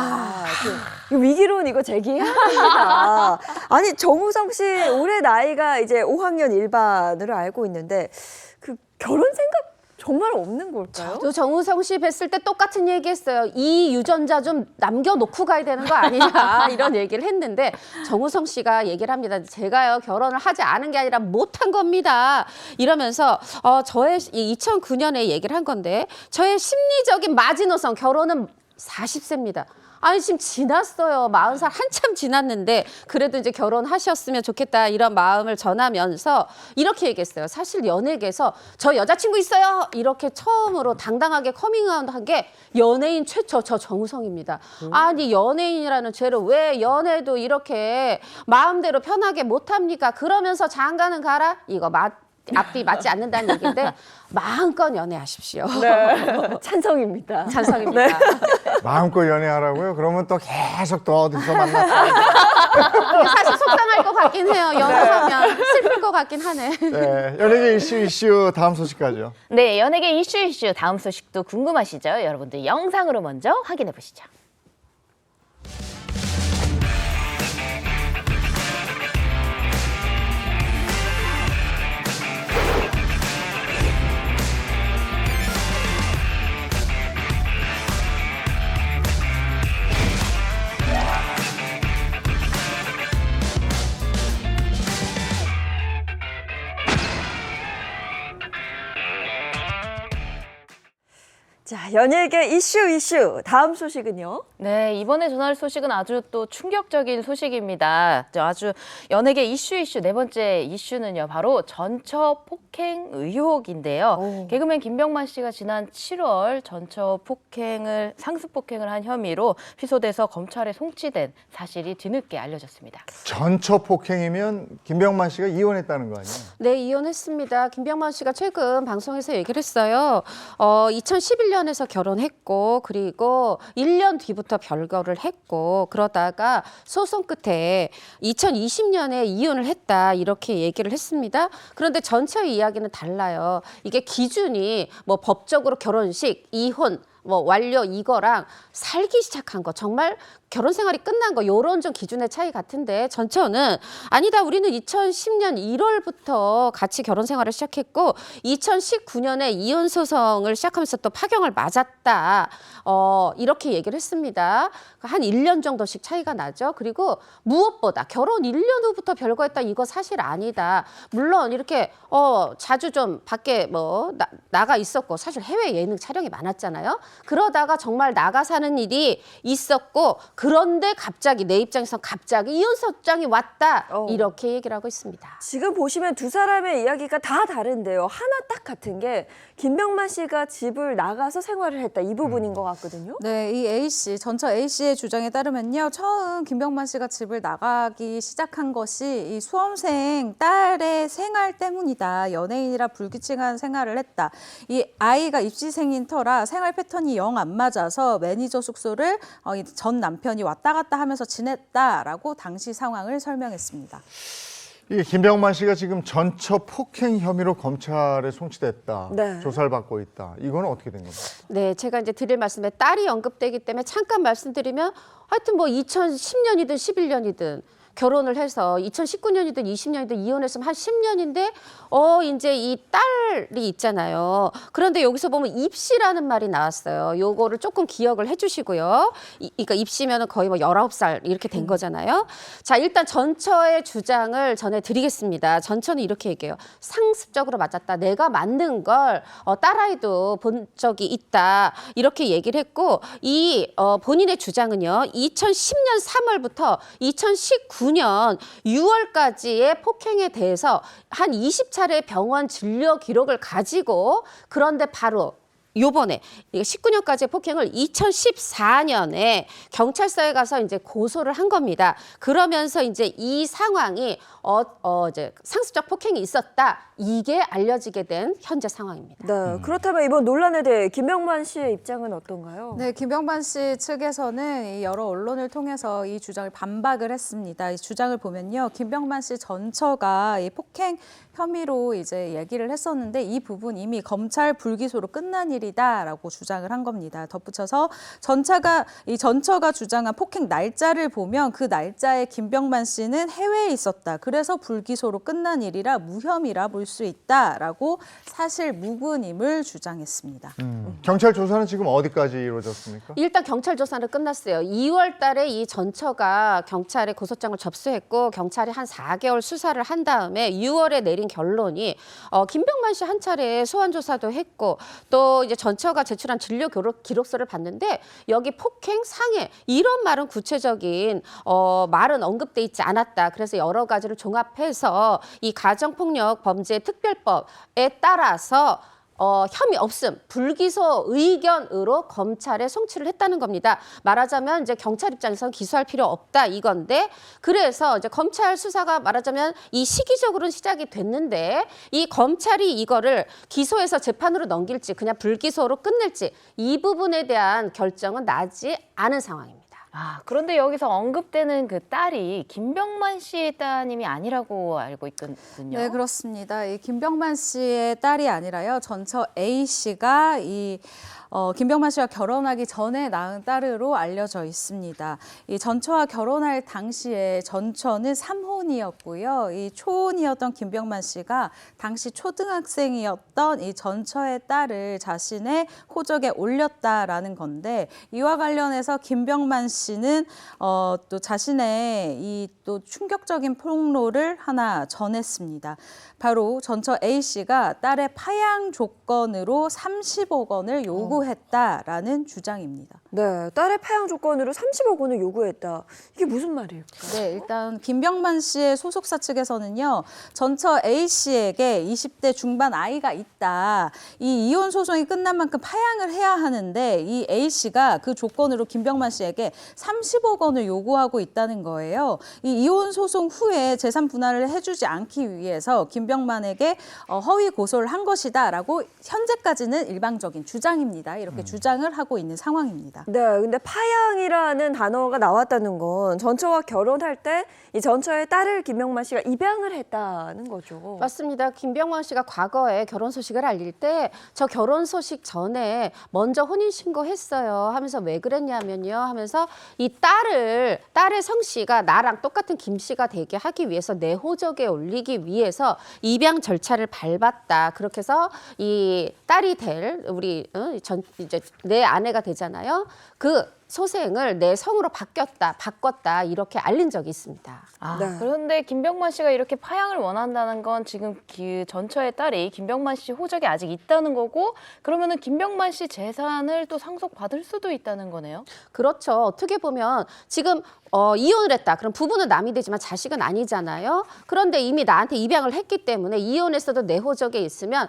B: 그 위기론 이거 제기해야 됩니다. 아니 정우성 씨 올해 나이가 이제 5학년 1반으로 알고 있는데 그 결혼 생각 정말 없는 걸까요?
H: 또 정우성 씨 뵀을 때 똑같은 얘기했어요. 이 유전자 좀 남겨놓고 가야 되는 거 아니냐 이런 얘기를 했는데 정우성 씨가 얘기를 합니다. 제가요 결혼을 하지 않은 게 아니라 못한 겁니다. 이러면서 저의 2009년에 얘기를 한 건데 저의 심리적인 마지노선 결혼은 40세입니다. 아니 지금 지났어요. 40살 한참 지났는데 그래도 이제 결혼하셨으면 좋겠다 이런 마음을 전하면서 이렇게 얘기했어요. 사실 연예계에서 저 여자친구 있어요. 이렇게 처음으로 당당하게 커밍아웃 한 게 연예인 최초 저 정우성입니다. 아니 연예인이라는 죄로 왜 연애도 이렇게 마음대로 편하게 못합니까? 그러면서 장가는 가라? 이거 앞뒤 맞지 않는다는 얘기인데 마음껏 연애하십시오.
B: 네. 찬성입니다.
H: 찬성입니다.
A: 마음껏 연애하라고요? 그러면 또 계속 또 어디서 만났다.
H: 사실 속상할 것 같긴 해요. 연애하면 슬플 것 같긴 하네.
A: 네, 연예계 이슈 다음 소식까지요.
I: 네, 연예계 이슈 다음 소식도 궁금하시죠? 여러분들 영상으로 먼저 확인해 보시죠.
B: 자, 연예계 이슈 다음 소식은요?
I: 네, 이번에 전할 소식은 아주 또 충격적인 소식입니다. 아주 연예계 이슈 네 번째 이슈는요. 바로 전처 폭행 의혹인데요. 개그맨 김병만 씨가 지난 7월 전처 폭행을 상습 폭행을 한 혐의로 피소돼서 검찰에 송치된 사실이 뒤늦게 알려졌습니다.
A: 전처 폭행이면 김병만 씨가 이혼했다는 거 아니에요?
H: 네, 이혼했습니다. 김병만 씨가 최근 방송에서 얘기를 했어요. 2011년에서 결혼했고 그리고 1년 뒤부터 별거를 했고 그러다가 소송 끝에 2020년에 이혼을 했다 이렇게 얘기를 했습니다. 그런데 전체의 이야기는 달라요. 이게 기준이 뭐 법적으로 결혼식, 이혼 뭐 완료 이거랑 살기 시작한 거 정말 결혼 생활이 끝난 거 요런 좀 기준의 차이 같은데 전처는 아니다. 우리는 2010년 1월부터 같이 결혼 생활을 시작했고 2019년에 이혼 소송을 시작하면서 또 파경을 맞았다. 이렇게 얘기를 했습니다. 한 1년 정도씩 차이가 나죠. 그리고 무엇보다 결혼 1년 후부터 별거했다. 이거 사실 아니다. 물론 이렇게 자주 좀 밖에 뭐 나가 있었고 사실 해외 예능 촬영이 많았잖아요. 그러다가 정말 나가 사는 일이 있었고 그런데 갑자기 내 입장에서 갑자기 이혼소장이 왔다. 이렇게 얘기를 하고 있습니다.
B: 지금 보시면 두 사람의 이야기가 다 다른데요. 하나 딱 같은 게 김병만 씨가 집을 나가서 생활을 했다. 이 부분인 것 같거든요.
J: 네, 이 A씨, 전처 A씨의 주장에 따르면요. 처음 김병만 씨가 집을 나가기 시작한 것이 이 수험생 딸의 생활 때문이다. 연예인이라 불규칙한 생활을 했다. 이 아이가 입시생인 터라 생활 패턴이 영 안 맞아서 매니저 숙소를 전 남편이 왔다 갔다 하면서 지냈다라고 당시 상황을 설명했습니다.
A: 이 김병만 씨가 지금 전처 폭행 혐의로 검찰에 송치됐다.
B: 네.
A: 조사를 받고 있다. 이거는 어떻게 된 겁니까?
H: 네, 제가 이제 드릴 말씀에 딸이 언급되기 때문에 잠깐 말씀드리면 하여튼 뭐 2010년이든 11년이든 결혼을 해서 2019년이든 20년이든 이혼했으면 한 10년인데 이제 이 딸이 있잖아요. 그런데 여기서 보면 입시라는 말이 나왔어요. 요거를 조금 기억을 해 주시고요. 그러니까 입시면은 거의 뭐 19살 이렇게 된 거잖아요. 자, 일단 전처의 주장을 전해 드리겠습니다. 전처는 이렇게 얘기해요. 상습적으로 맞았다. 내가 맞는 걸 딸아이도 본 적이 있다. 이렇게 얘기를 했고 이 본인의 주장은요. 2010년 3월부터 2019년 6월까지의 폭행에 대해서 한 20차례 병원 진료 기록을 가지고 그런데 바로 요번에 19년까지의 폭행을 2014년에 경찰서에 가서 이제 고소를 한 겁니다. 그러면서 이제 이 상황이 이제 상습적 폭행이 있었다. 이게 알려지게 된 현재 상황입니다.
B: 네, 그렇다면 이번 논란에 대해 김병만 씨의 입장은 어떤가요?
J: 네, 김병만 씨 측에서는 이 여러 언론을 통해서 이 주장을 반박을 했습니다. 이 주장을 보면요, 김병만 씨 전처가 이 폭행 혐의로 이제 얘기를 했었는데 이 부분 이미 검찰 불기소로 끝난 일이다라고 주장을 한 겁니다. 덧붙여서 전처가 주장한 폭행 날짜를 보면 그 날짜에 김병만 씨는 해외에 있었다. 그래서 불기소로 끝난 일이라 무혐의라 볼 수 있다라고 사실 무근임을 주장했습니다.
A: 경찰 조사는 지금 어디까지 이루어졌습니까?
H: 일단 경찰 조사는 끝났어요. 2월 달에 이 전처가 경찰에 고소장을 접수했고 경찰이 한 4개월 수사를 한 다음에 6월에 내린 결론이 김병만 씨 한 차례 소환 조사도 했고 또 이제 전처가 제출한 진료 기록서를 봤는데 여기 폭행, 상해 이런 말은 구체적인 말은 언급돼 있지 않았다. 그래서 여러 가지를 종합해서 이 가정폭력 범죄 특별법에 따라서 혐의 없음, 불기소 의견으로 검찰에 송치를 했다는 겁니다. 말하자면 이제 경찰 입장에서는 기소할 필요 없다 이건데 그래서 이제 검찰 수사가 말하자면 이 시기적으로는 시작이 됐는데 이 검찰이 이거를 기소해서 재판으로 넘길지 그냥 불기소로 끝낼지 이 부분에 대한 결정은 나지 않은 상황입니다.
I: 그런데 여기서 언급되는 그 딸이 김병만 씨의 따님이 아니라고 알고 있거든요.
J: 네, 그렇습니다. 이 김병만 씨의 딸이 아니라요. 전처 A 씨가 김병만 씨와 결혼하기 전에 낳은 딸으로 알려져 있습니다. 이 전처와 결혼할 당시에 전처는 3혼이었고요. 이 초혼이었던 김병만 씨가 당시 초등학생이었던 이 전처의 딸을 자신의 호적에 올렸다라는 건데 이와 관련해서 김병만 씨는 또 자신의 이 또 충격적인 폭로를 하나 전했습니다. 바로 전처 A 씨가 딸의 파양 조건으로 30억 원을 요구했다라는 주장입니다.
B: 네, 딸의 파양 조건으로 30억 원을 요구했다. 이게 무슨 말일까요?
J: 네, 일단 김병만 씨의 소속사 측에서는요. 전처 A 씨에게 20대 중반 아이가 있다. 이 이혼 소송이 끝난 만큼 파양을 해야 하는데 이 A 씨가 그 조건으로 김병만 씨에게 30억 원을 요구하고 있다는 거예요. 이 이혼 소송 후에 재산 분할을 해주지 않기 위해서 김병만에게 허위 고소를 한 것이다라고 현재까지는 일방적인 주장입니다. 이렇게 주장을 하고 있는 상황입니다.
B: 네, 근데 파양이라는 단어가 나왔다는 건 전처와 결혼할 때 이 전처의 딸을 김병만 씨가 입양을 했다는 거죠.
H: 맞습니다. 김병만 씨가 과거에 결혼 소식을 알릴 때 저 결혼 소식 전에 먼저 혼인신고했어요 하면서 왜 그랬냐면요 하면서 이 딸의 성씨가 나랑 똑같은 김 씨가 되게 하기 위해서 내호적에 올리기 위해서 입양 절차를 밟았다. 그렇게 해서 이 딸이 될 우리 이제 내 아내가 되잖아요. 그 소생을 내 성으로 바꿨다 이렇게 알린 적이 있습니다.
B: 네.
I: 그런데 김병만 씨가 이렇게 파양을 원한다는 건 지금 그 전처의 딸이 김병만 씨 호적에 아직 있다는 거고 그러면은 김병만 씨 재산을 또 상속받을 수도 있다는 거네요.
H: 그렇죠. 어떻게 보면 지금 이혼을 했다. 그럼 부부는 남이 되지만 자식은 아니잖아요. 그런데 이미 나한테 입양을 했기 때문에 이혼했어도 내 호적에 있으면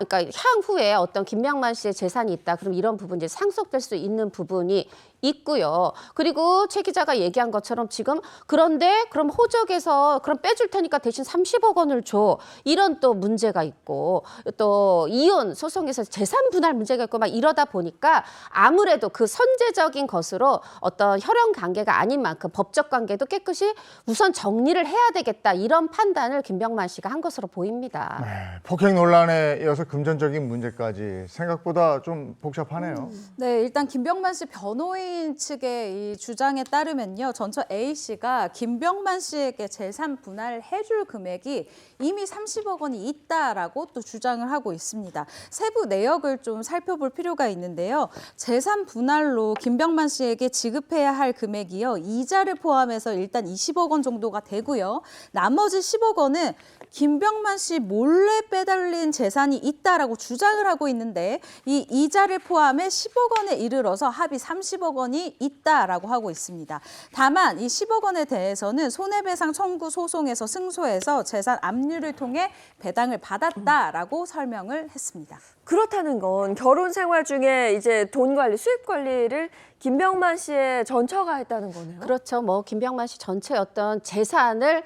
H: 그러니까 향후에 어떤 김병만 씨의 재산이 있다. 그럼 이런 부분 이제 상속될 수 있는 부분이 있고요. 그리고 최 기자가 얘기한 것처럼 지금 그런데 그럼 호적에서 그럼 빼줄 테니까 대신 30억 원을 줘. 이런 또 문제가 있고 또 이혼 소송에서 재산 분할 문제가 있고 막 이러다 보니까 아무래도 그 선제적인 것으로 어떤 혈연 관계가 아닌 만큼 법적 관계도 깨끗이 우선 정리를 해야 되겠다. 이런 판단을 김병만 씨가 한 것으로 보입니다.
A: 네, 폭행 논란에 이어서 금전적인 문제까지 생각보다 좀 복잡하네요.
J: 네, 일단 김병만 씨 변호인 측의 이 주장에 따르면요. 전처 A 씨가 김병만 씨에게 재산 분할을 해줄 금액이 이미 30억 원이 있다라고 또 주장을 하고 있습니다. 세부 내역을 좀 살펴볼 필요가 있는데요. 재산 분할로 김병만 씨에게 지급해야 할 금액이요. 이자를 포함해서 일단 20억 원 정도가 되고요. 나머지 10억 원은 김병만 씨 몰래 빼달린 재산이 있다라고 주장을 하고 있는데 이 이자를 포함해 10억 원에 이르러서 합의 30억 원이 있다라고 하고 있습니다. 다만 이 10억 원에 대해서는 손해배상 청구 소송에서 승소해서 재산 압류를 통해 배당을 받았다라고 설명을 했습니다.
B: 그렇다는 건 결혼 생활 중에 이제 돈 관리, 수입 관리를 김병만 씨의 전처가 했다는 거네요.
H: 그렇죠. 뭐 김병만 씨 전체의 어떤 재산을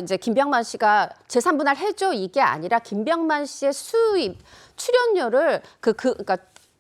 H: 이제 김병만 씨가 재산 분할 해줘 이게 아니라 김병만 씨의 수입 출연료를 그러니까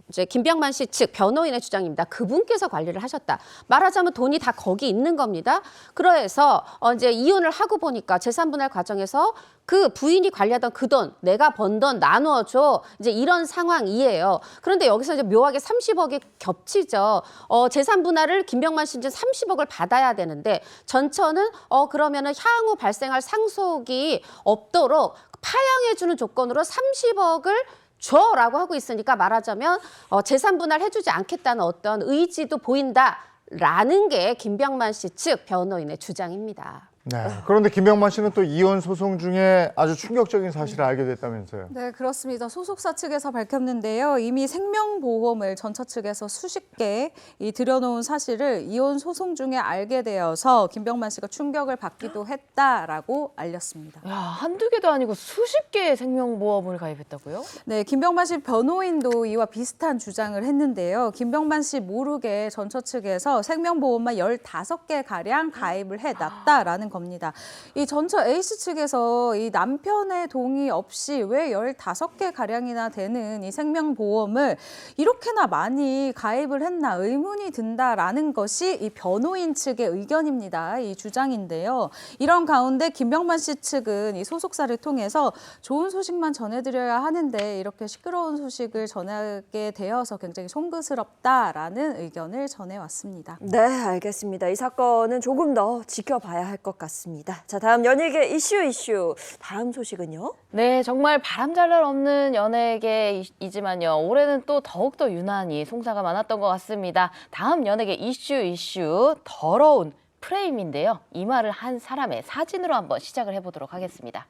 H: 이제 김병만 씨 측 변호인의 주장입니다. 그분께서 관리를 하셨다. 말하자면 돈이 다 거기 있는 겁니다. 그래서 이제 이혼을 하고 보니까 재산 분할 과정에서 그 부인이 관리하던 그 돈, 내가 번 돈 나누어줘. 이제 이런 상황이에요. 그런데 여기서 이제 묘하게 30억이 겹치죠. 재산 분할을 김병만 씨 이제 30억을 받아야 되는데 전처는 그러면은 향후 발생할 상속이 없도록 파양해주는 조건으로 30억을 줘라고 하고 있으니까 말하자면 재산 분할 해주지 않겠다는 어떤 의지도 보인다라는 게 김병만 씨 측 변호인의 주장입니다.
A: 네. 그런데 김병만 씨는 또 이혼 소송 중에 아주 충격적인 사실을 알게 됐다면서요.
J: 네, 그렇습니다. 소속사 측에서 밝혔는데요. 이미 생명보험을 전처 측에서 수십 개 들여놓은 사실을 이혼 소송 중에 알게 되어서 김병만 씨가 충격을 받기도 했다라고 알렸습니다.
I: 야, 한두 개도 아니고 수십 개의 생명보험을 가입했다고요?
J: 네, 김병만 씨 변호인도 이와 비슷한 주장을 했는데요. 김병만 씨 모르게 전처 측에서 생명보험만 15개 가량 가입을 해놨다라는 겁니다. 이 전처 A씨 측에서 이 남편의 동의 없이 왜 15개 가량이나 되는 이 생명보험을 이렇게나 많이 가입을 했나 의문이 든다라는 것이 이 변호인 측의 의견입니다. 이 주장인데요. 이런 가운데 김병만 씨 측은 이 소속사를 통해서 좋은 소식만 전해드려야 하는데 이렇게 시끄러운 소식을 전하게 되어서 굉장히 송구스럽다라는 의견을 전해왔습니다.
B: 네, 알겠습니다. 이 사건은 조금 더 지켜봐야 할 것 같습니다. 자, 다음 연예계 이슈. 다음 소식은요?
I: 네, 정말 바람잘 날 없는 연예계이지만요. 올해는 또 더욱더 유난히 송사가 많았던 것 같습니다. 다음 연예계 이슈 더러운 프레임인데요. 이 말을 한 사람의 사진으로 한번 시작을 해보도록 하겠습니다.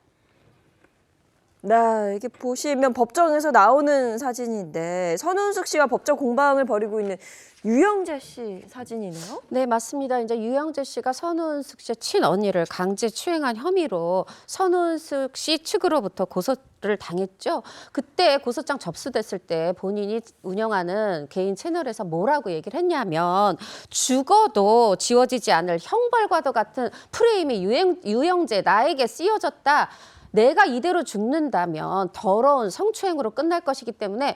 B: 네, 이게 보시면 법정에서 나오는 사진인데 선운숙 씨가 법정 공방을 벌이고 있는 유영재 씨 사진이네요.
H: 네, 맞습니다. 이제 유영재 씨가 선운숙 씨의 친언니를 강제 추행한 혐의로 선운숙 씨 측으로부터 고소를 당했죠. 그때 고소장 접수됐을 때 본인이 운영하는 개인 채널에서 뭐라고 얘기를 했냐면 죽어도 지워지지 않을 형벌과도 같은 프레임이 유영재 나에게 쓰여졌다. 내가 이대로 죽는다면 더러운 성추행으로 끝날 것이기 때문에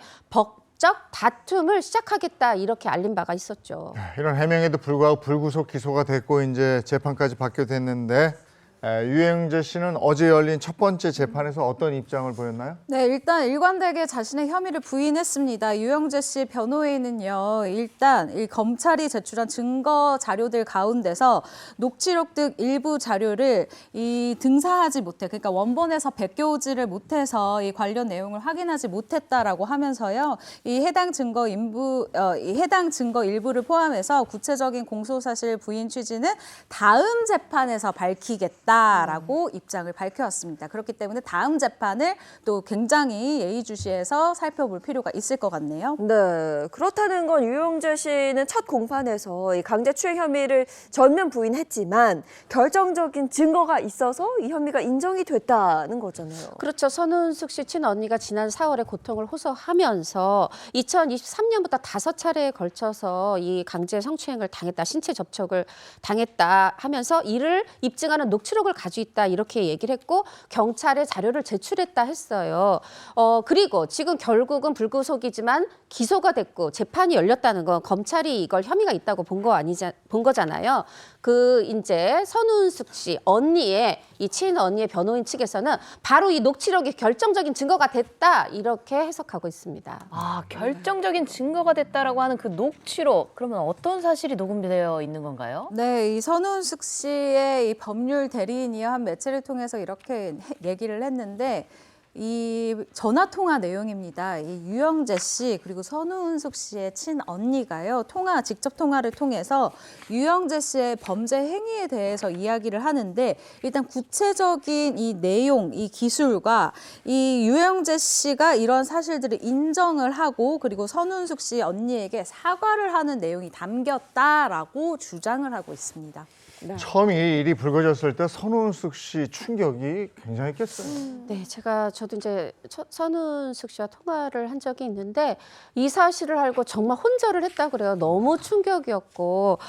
H: 다툼을 시작하겠다 이렇게 알린 바가 있었죠.
A: 이런 해명에도 불구하고 불구속 기소가 됐고 이제 재판까지 받게 됐는데 유영재 씨는 어제 열린 첫 번째 재판에서 어떤 입장을 보였나요?
J: 네, 일단 일관되게 자신의 혐의를 부인했습니다. 유영재 씨 변호인은요, 일단 이 검찰이 제출한 증거 자료들 가운데서 녹취록 등 일부 자료를 등사하지 못해, 그러니까 원본에서 베껴오지를 못해서 이 관련 내용을 확인하지 못했다라고 하면서요, 이 해당 증거 일부를 포함해서 구체적인 공소사실 부인 취지는 다음 재판에서 밝히겠다라고 입장을 밝혀왔습니다. 그렇기 때문에 다음 재판을 또 굉장히 예의주시해서 살펴볼 필요가 있을 것 같네요.
B: 네, 그렇다는 건 유영재 씨는 첫 공판에서 이 강제추행 혐의를 전면 부인했지만 결정적인 증거가 있어서 이 혐의가 인정이 됐다는 거잖아요.
H: 그렇죠. 선운숙 씨 친언니가 지난 4월에 고통을 호소하면서 2023년부터 5차례에 걸쳐서 이 강제 성추행을 당했다, 신체 접촉을 당했다 하면서 이를 입증하는 녹취록을 가지고 있다 이렇게 얘기를 했고 경찰에 자료를 제출했다 했어요. 그리고 지금 결국은 불구속이지만 기소가 됐고 재판이 열렸다는 건 검찰이 이걸 혐의가 있다고 본 거잖아요. 이제 선운숙 씨 언니의 이 친언니의 변호인 측에서는 바로 이 녹취록이 결정적인 증거가 됐다 이렇게 해석하고 있습니다.
I: 아, 결정적인 증거가 됐다라고 하는 그 녹취록, 그러면 어떤 사실이 녹음되어 있는 건가요?
J: 네, 이 선운숙 씨의 이 법률 대리인이요, 한 매체를 통해서 이렇게 얘기를 했는데, 이 전화 통화 내용입니다. 이 유영재 씨 그리고 선운숙 씨의 친언니가요, 직접 통화를 통해서 유영재 씨의 범죄 행위에 대해서 이야기를 하는데, 일단 구체적인 이 내용, 이 기술과 이 유영재 씨가 이런 사실들을 인정을 하고 그리고 선운숙 씨 언니에게 사과를 하는 내용이 담겼다라고 주장을 하고 있습니다.
A: 처음 이 일이 불거졌을 때 선운숙 씨 충격이 굉장했겠어요.
H: 네, 저도 이제 선운숙 씨와 통화를 한 적이 있는데 이 사실을 알고 정말 혼절을 했다 그래요. 너무 충격이었고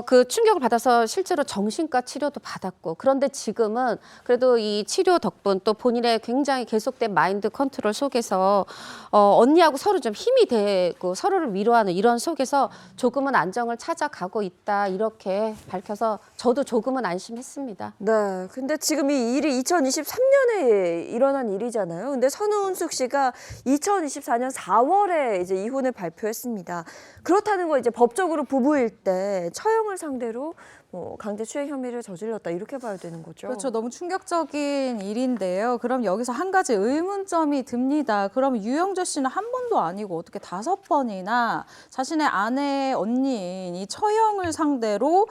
H: 그 충격을 받아서 실제로 정신과 치료도 받았고, 그런데 지금은 그래도 이 치료 덕분 또 본인의 굉장히 계속된 마인드 컨트롤 속에서 언니하고 서로 좀 힘이 되고 서로를 위로하는 이런 속에서 조금은 안정을 찾아가고 있다 이렇게 밝혀서 저도 조금은 안심했습니다.
B: 네, 근데 지금 이 일이 2023년에 일어난 일이잖아요. 근데 선운숙 씨가 2024년 4월에 이제 이혼을 발표했습니다. 그렇다는 건 이제 법적으로 부부일 때 처형을 상대로 강제추행 혐의를 저질렀다 이렇게 봐야 되는 거죠.
J: 그렇죠. 너무 충격적인 일인데요. 그럼 여기서 한 가지 의문점이 듭니다. 그럼 유영재 씨는 한 번도 아니고 어떻게 5번이나 자신의 아내, 언니인 이 처형을 상대로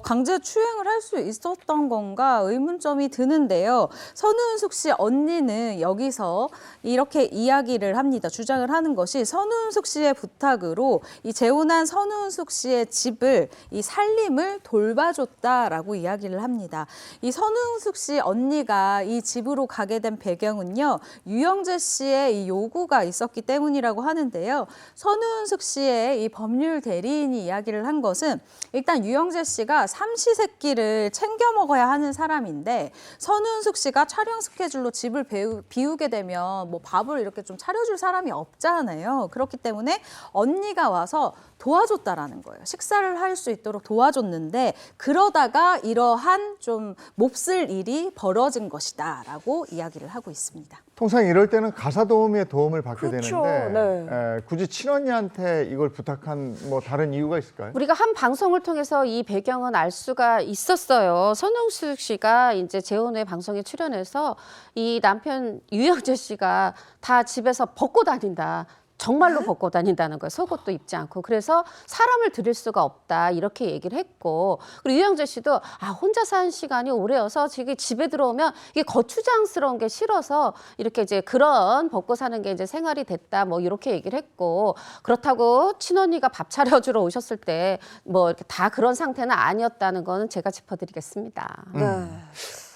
J: 강제추행을 할 수 있었던 건가 의문점이 드는데요. 선운숙 씨 언니는 여기서 이렇게 이야기를 합니다. 주장을 하는 것이 선운숙 씨의 부탁으로 이 재혼한 선운숙 씨의 집을 이 살림을 돌봐줬다라고 이야기를 합니다. 이 선운숙 씨 언니가 이 집으로 가게 된 배경은요, 유영재 씨의 이 요구가 있었기 때문이라고 하는데요. 선운숙 씨의 이 법률 대리인이 이야기를 한 것은 일단 유영재 씨가 삼시세끼를 챙겨 먹어야 하는 사람인데 선운숙 씨가 촬영 스케줄로 집을 비우게 되면 밥을 이렇게 좀 차려줄 사람이 없잖아요. 그렇기 때문에 언니가 와서 도와줬다라는 거예요. 식사를 할 수 있도록 도와줬는데 그러다가 이러한 좀 몹쓸 일이 벌어진 것이다라고 이야기를 하고 있습니다.
A: 통상 이럴 때는 가사 도우미의 도움을 받게
B: 그렇죠.
A: 되는데 굳이 친언니한테 이걸 부탁한 다른 이유가 있을까요?
H: 우리가 한 방송을 통해서 이 배경은 알 수가 있었어요. 선운숙 씨가 이제 재혼 후에 방송에 출연해서 이 남편 유영재 씨가 다 집에서 벗고 다닌다. 정말로 벗고 다닌다는 거예요. 속옷도 입지 않고. 그래서 사람을 들일 수가 없다 이렇게 얘기를 했고, 그리고 유영재 씨도 혼자 사는 시간이 오래여서 집에 들어오면 이게 거추장스러운 게 싫어서 이렇게 이제 그런 벗고 사는 게 이제 생활이 됐다 이렇게 얘기를 했고, 그렇다고 친언니가 밥 차려주러 오셨을 때 이렇게 다 그런 상태는 아니었다는 거는 제가 짚어드리겠습니다.
B: 네.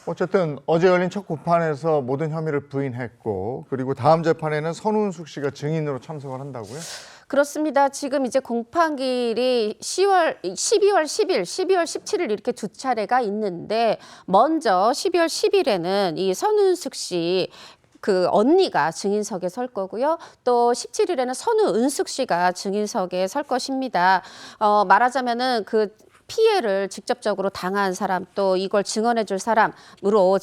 A: 어쨌든 어제 열린 첫 공판에서 모든 혐의를 부인했고, 그리고 다음 재판에는 선운숙 씨가 증인으로 참석을 한다고요?
H: 그렇습니다. 지금 이제 공판일이 12월 10일, 12월 17일 이렇게 두 차례가 있는데, 먼저 12월 10일에는 이 선운숙 씨 그 언니가 증인석에 설 거고요. 또 17일에는 선우은숙 씨가 증인석에 설 것입니다. 말하자면은 그 피해를 직접적으로 당한 사람 또 이걸 증언해 줄 사람으로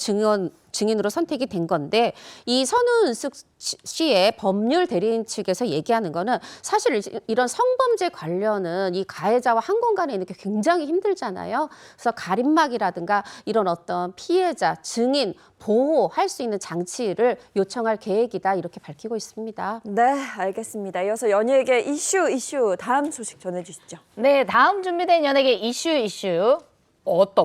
H: 증인으로 선택이 된 건데 이 선우은숙 씨의 법률 대리인 측에서 얘기하는 거는 사실 이런 성범죄 관련은 이 가해자와 한 공간에 있는 게 굉장히 힘들잖아요. 그래서 가림막이라든가 이런 어떤 피해자, 증인 보호할 수 있는 장치를 요청할 계획이다 이렇게 밝히고 있습니다.
B: 네, 알겠습니다. 이어서 연예계 이슈 다음 소식 전해주시죠.
I: 네, 다음 준비된 연예계 이슈.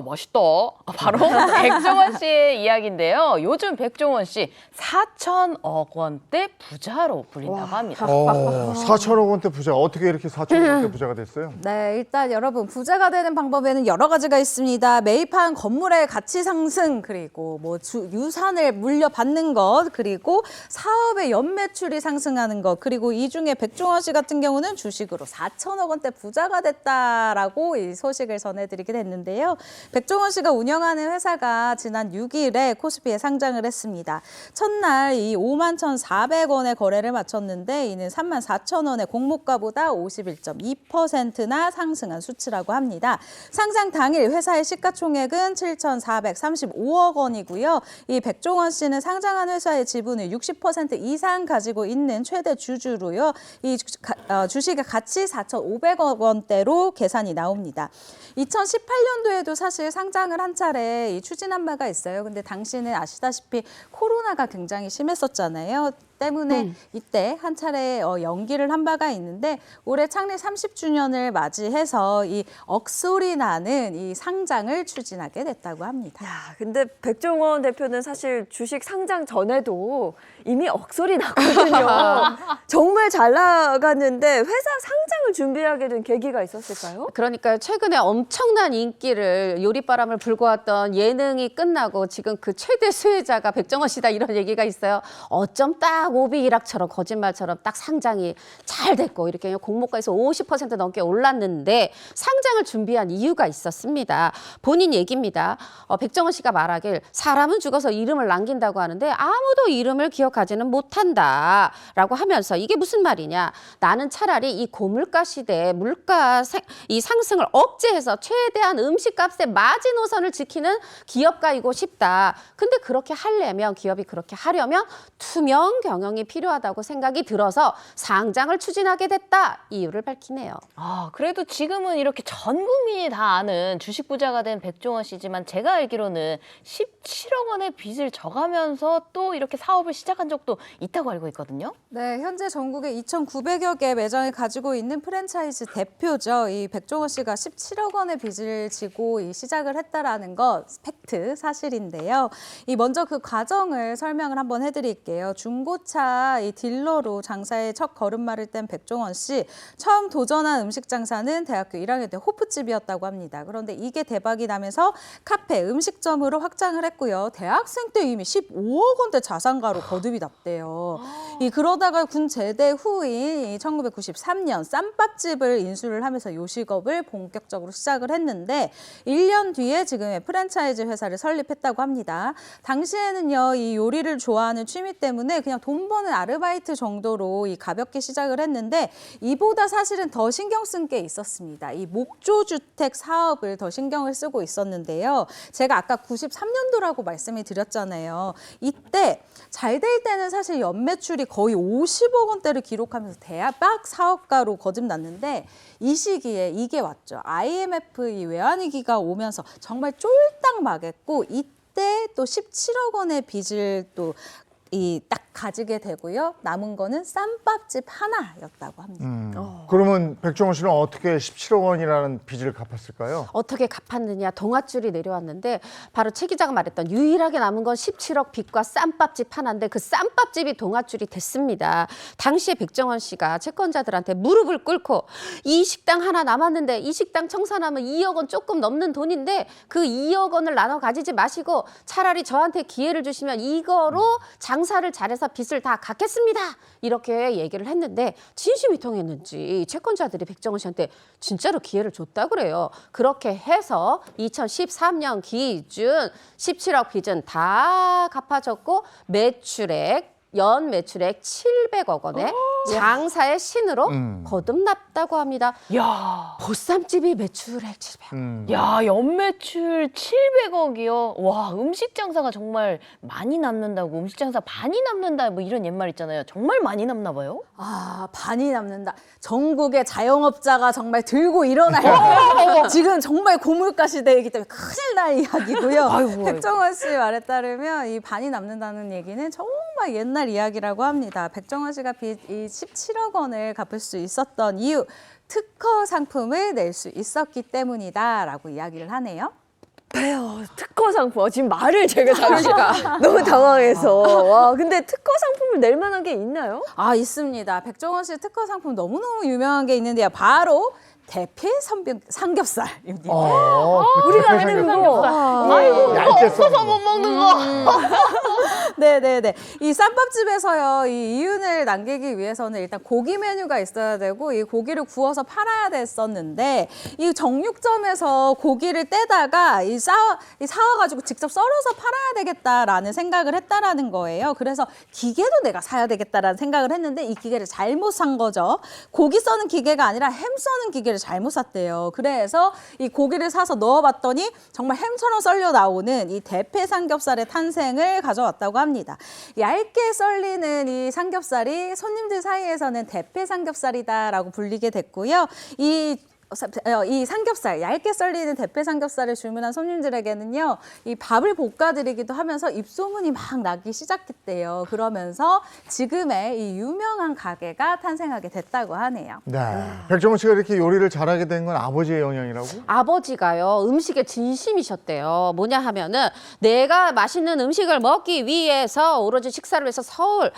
I: 멋있다. 바로 백종원 씨의 이야기인데요. 요즘 백종원 씨 4천억 원대 부자로 불린다고 합니다.
A: 4천억 원대 부자. 어떻게 이렇게 4천억 원대 부자가 됐어요?
J: 네, 일단 여러분 부자가 되는 방법에는 여러 가지가 있습니다. 매입한 건물의 가치 상승, 그리고 뭐 유산을 물려받는 것, 그리고 사업의 연매출이 상승하는 것, 그리고 이 중에 백종원 씨 같은 경우는 주식으로 4천억 원대 부자가 됐다라고 이 소식을 전해드리게 됐는데요. 백종원 씨가 운영하는 회사가 지난 6일에 코스피에 상장을 했습니다. 첫날 이 51,400원의 거래를 마쳤는데 이는 34,000원의 공모가보다 51.2%나 상승한 수치라고 합니다. 상장 당일 회사의 시가총액은 7,435억 원이고요. 이 백종원 씨는 상장한 회사의 지분을 60% 이상 가지고 있는 최대 주주로요. 이 주식의 가치 4,500억 원대로 계산이 나옵니다. 2018년도에도 사실 상장을 한 차례 추진한 바가 있어요. 근데 당시는 아시다시피 코로나가 굉장히 심했었잖아요. 때문에 이때 한 차례 연기를 한 바가 있는데 올해 창립 30주년을 맞이해서 이 억소리 나는 이 상장을 추진하게 됐다고 합니다.
B: 야, 근데 백종원 대표는 사실 주식 상장 전에도 이미 억소리 났거든요. 정말 잘 나갔는데 회사 상장을 준비하게 된 계기가 있었을까요?
H: 그러니까요. 최근에 엄청난 인기를 요리바람을 불고 왔던 예능이 끝나고 지금 그 최대 수혜자가 백종원 씨다 이런 얘기가 있어요. 어쩜 딱 오비일학처럼 거짓말처럼 딱 상장이 잘 됐고 이렇게 공모가에서 50% 넘게 올랐는데 상장을 준비한 이유가 있었습니다. 본인 얘기입니다. 백종원 씨가 말하길 사람은 죽어서 이름을 남긴다고 하는데 아무도 이름을 기억하지는 못한다라고 하면서 이게 무슨 말이냐. 나는 차라리 이 고물가 시대에 물가 이 상승을 억제해서 최대한 음식값의 마지노선을 지키는 기업가이고 싶다. 근데 그렇게 하려면 기업이 그렇게 하려면 투명 경영이 필요하다고 생각이 들어서 상장을 추진하게 됐다. 이유를 밝히네요.
I: 그래도 지금은 이렇게 전 국민이 다 아는 주식 부자가 된 백종원 씨지만 제가 알기로는 17억 원의 빚을 져가면서 또 이렇게 사업을 시작한 적도 있다고 알고 있거든요.
J: 네, 현재 전국에 2,900여 개 매장을 가지고 있는 프랜차이즈 대표죠. 이 백종원 씨가 17억 원의 빚을 지고 시작을 했다라는 것 팩트 사실인데요. 먼저 그 과정을 설명을 한번 해드릴게요. 중고차 이 딜러로 장사의 첫 걸음마를 뗀 백종원 씨. 처음 도전한 음식 장사는 대학교 1학년 때 호프집이었다고 합니다. 그런데 이게 대박이 나면서 카페, 음식점으로 확장을 했고요. 대학생 때 이미 15억 원대 자산가로 거듭이 났대요. 그러다가 군 제대 후인 1993년 쌈밥집을 인수를 하면서 요식업을 본격적으로 시작을 했는데 1년 뒤에 지금의 프랜차이즈 회사를 설립했다고 합니다. 당시에는요, 이 요리를 좋아하는 취미 때문에 그냥 돈 버는 아르바이트 정도로 가볍게 시작을 했는데 이보다 사실은 더 신경 쓴 게 있었습니다. 이 목조주택 사업을 더 신경을 쓰고 있었는데요. 제가 아까 93년도라고 말씀을 드렸잖아요. 이때 잘 될 때는 사실 연매출이 거의 50억 원대를 기록하면서 대박 사업가로 거듭났는데 이 시기에 이게 왔죠. IMF 이 외환위기가 오면서 정말 쫄딱 망했고 이때 또 17억 원의 빚을 또 딱 가지게 되고요. 남은 거는 쌈밥집 하나였다고 합니다.
A: 그러면 백종원 씨는 어떻게 17억 원이라는 빚을 갚았을까요?
H: 어떻게 갚았느냐. 동아줄이 내려왔는데 바로 최 기자가 말했던 유일하게 남은 건 17억 빚과 쌈밥집 하나인데 그 쌈밥집이 동아줄이 됐습니다. 당시에 백종원 씨가 채권자들한테 무릎을 꿇고 이 식당 하나 남았는데 이 식당 청산하면 2억 원 조금 넘는 돈인데 그 2억 원을 나눠 가지지 마시고 차라리 저한테 기회를 주시면 이거로 장 장사를 잘해서 빚을 다 갚겠습니다. 이렇게 얘기를 했는데 진심이 통했는지 채권자들이 백종원 씨한테 진짜로 기회를 줬다 그래요. 그렇게 해서 2013년 기준 17억 빚은 다 갚아졌고 연 매출액 700억 원에 장사의 신으로 거듭났다고 합니다.
I: 야,
H: 보쌈집이 매출액 700억.
I: 야, 연매출 700억이요. 와, 음식 장사가 정말 많이 남는다고, 음식 장사 반이 남는다, 뭐 이런 옛말 있잖아요. 정말 많이 남나 봐요?
J: 아, 반이 남는다. 전국의 자영업자가 정말 들고 일어나요. 지금 정말 고물가 시대이기 때문에 큰일 날 이야기고요.
I: 아이고.
J: 백종원 씨 말에 따르면 이 반이 남는다는 얘기는 정말 옛날 이야기라고 합니다. 백종원 씨가 빚 이 17억 원을 갚을 수 있었던 이유, 특허 상품을 낼 수 있었기 때문이다라고 이야기를 하네요.
B: 특허 상품. 지금 말을 제가 잠시가 너무 당황해서. 와, 근데 특허 상품을 낼 만한 게 있나요?
J: 아, 있습니다. 백종원 씨 특허 상품 너무너무 유명한 게 있는데요. 바로 대패 삼겹살입니다.
B: 우리가 아는 거.
I: 아이고,
A: 얇게
I: 없어서
A: 썰은
I: 못 먹는 거.
J: 네네네. 이 쌈밥집에서요, 이 이윤을 남기기 위해서는 일단 고기 메뉴가 있어야 되고, 이 고기를 구워서 팔아야 됐었는데, 이 정육점에서 고기를 떼다가 사와가지고 직접 썰어서 팔아야 되겠다라는 생각을 했다라는 거예요. 그래서 기계도 내가 사야 되겠다라는 생각을 했는데, 이 기계를 잘못 산 거죠. 고기 써는 기계가 아니라 햄 써는 기계를 잘못 샀대요. 그래서 이 고기를 사서 넣어봤더니 정말 햄처럼 썰려 나오는 이 대패 삼겹살의 탄생을 가져왔다고 합니다. 얇게 썰리는 이 삼겹살이 손님들 사이에서는 대패 삼겹살이다라고 불리게 됐고요. 이 삼겹살, 얇게 썰리는 대패 삼겹살을 주문한 손님들에게는요, 이 밥을 볶아드리기도 하면서 입소문이 막 나기 시작했대요. 그러면서 지금의 이 유명한 가게가 탄생하게 됐다고 하네요.
A: 네. 백종원 씨가 이렇게 요리를 잘하게 된 건 아버지의 영향이라고?
H: 아버지가요, 음식에 진심이셨대요. 뭐냐 하면은 내가 맛있는 음식을 먹기 위해서 오로지 식사를 위해서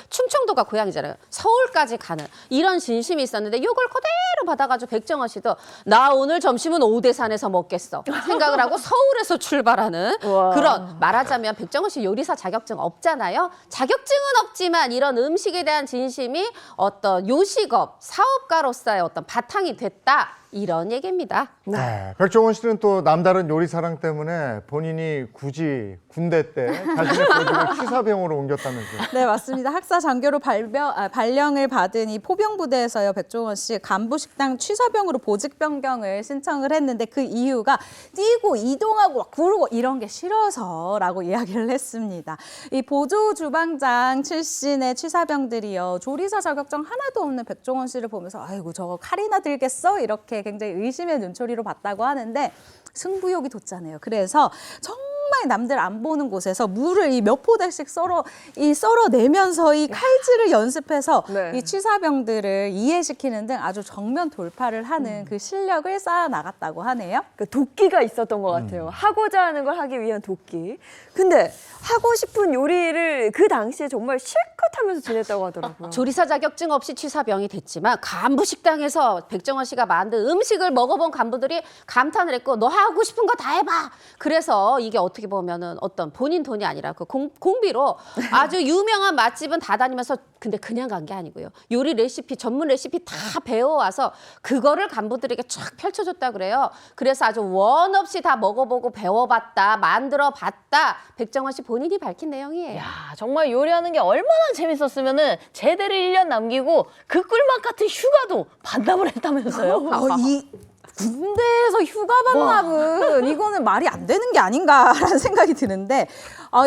H: 충청도가 고향이잖아요. 서울까지 가는 이런 진심이 있었는데 이걸 그대로 받아가지고 백종원 씨도 나 오늘 점심은 오대산에서 먹겠어 생각을 하고 서울에서 출발하는 그런, 말하자면 백종원 씨 요리사 자격증 없잖아요. 자격증은 없지만 이런 음식에 대한 진심이 어떤 요식업 사업가로서의 어떤 바탕이 됐다, 이런 얘기입니다.
A: 네. 백종원 씨는 또 남다른 요리 사랑 때문에 본인이 굳이 군대 때 자신의 보직을 취사병으로 옮겼다면서요.
J: 네, 맞습니다. 학사 장교로 발령을 받은 이 포병부대에서요, 백종원 씨 간부식당 취사병으로 보직 변경을 신청을 했는데 그 이유가 뛰고 이동하고 막 구르고 이런 게 싫어서라고 이야기를 했습니다. 이 보조 주방장 출신의 취사병들이요, 조리사 자격증 하나도 없는 백종원 씨를 보면서 아이고 저거 칼이나 들겠어? 이렇게 굉장히 의심의 눈초리로 봤다고 하는데 승부욕이 돋잖아요. 그래서 정말 남들 안 보는 곳에서 물을 이 몇 포대씩 썰어내면서 이 칼질을 연습해서 이 취사병들을 이해시키는 등 아주 정면 돌파를 하는 그 실력을 쌓아 나갔다고 하네요.
B: 그 도끼가 있었던 것 같아요. 하고자 하는 걸 하기 위한 도끼. 근데 하고 싶은 요리를 그 당시에 정말 실컷 하면서 지냈다고 하더라고요.
H: 조리사 자격증 없이 취사병이 됐지만 간부식당에서 백종원 씨가 만든 음식을 먹어본 간부들이 감탄을 했고, 너 하고 싶은 거 다 해봐. 그래서 이게 어떻게 보면은 어떤 본인 돈이 아니라 그 공비로 아주 유명한 맛집은 다 다니면서, 근데 그냥 간 게 아니고요. 요리 레시피, 전문 레시피 다 배워와서 그거를 간부들에게 쫙 펼쳐줬다 그래요. 그래서 아주 원 없이 다 먹어보고 배워봤다, 만들어봤다. 백종원 씨 본인이 밝힌 내용이에요.
I: 야, 정말 요리하는 게 얼마나 재밌었으면은 제대를 1년 남기고 그 꿀맛 같은 휴가도 반납을 했다면서요?
J: 이 군대에서 휴가 반납은 이거는 말이 안 되는 게 아닌가라는 생각이 드는데,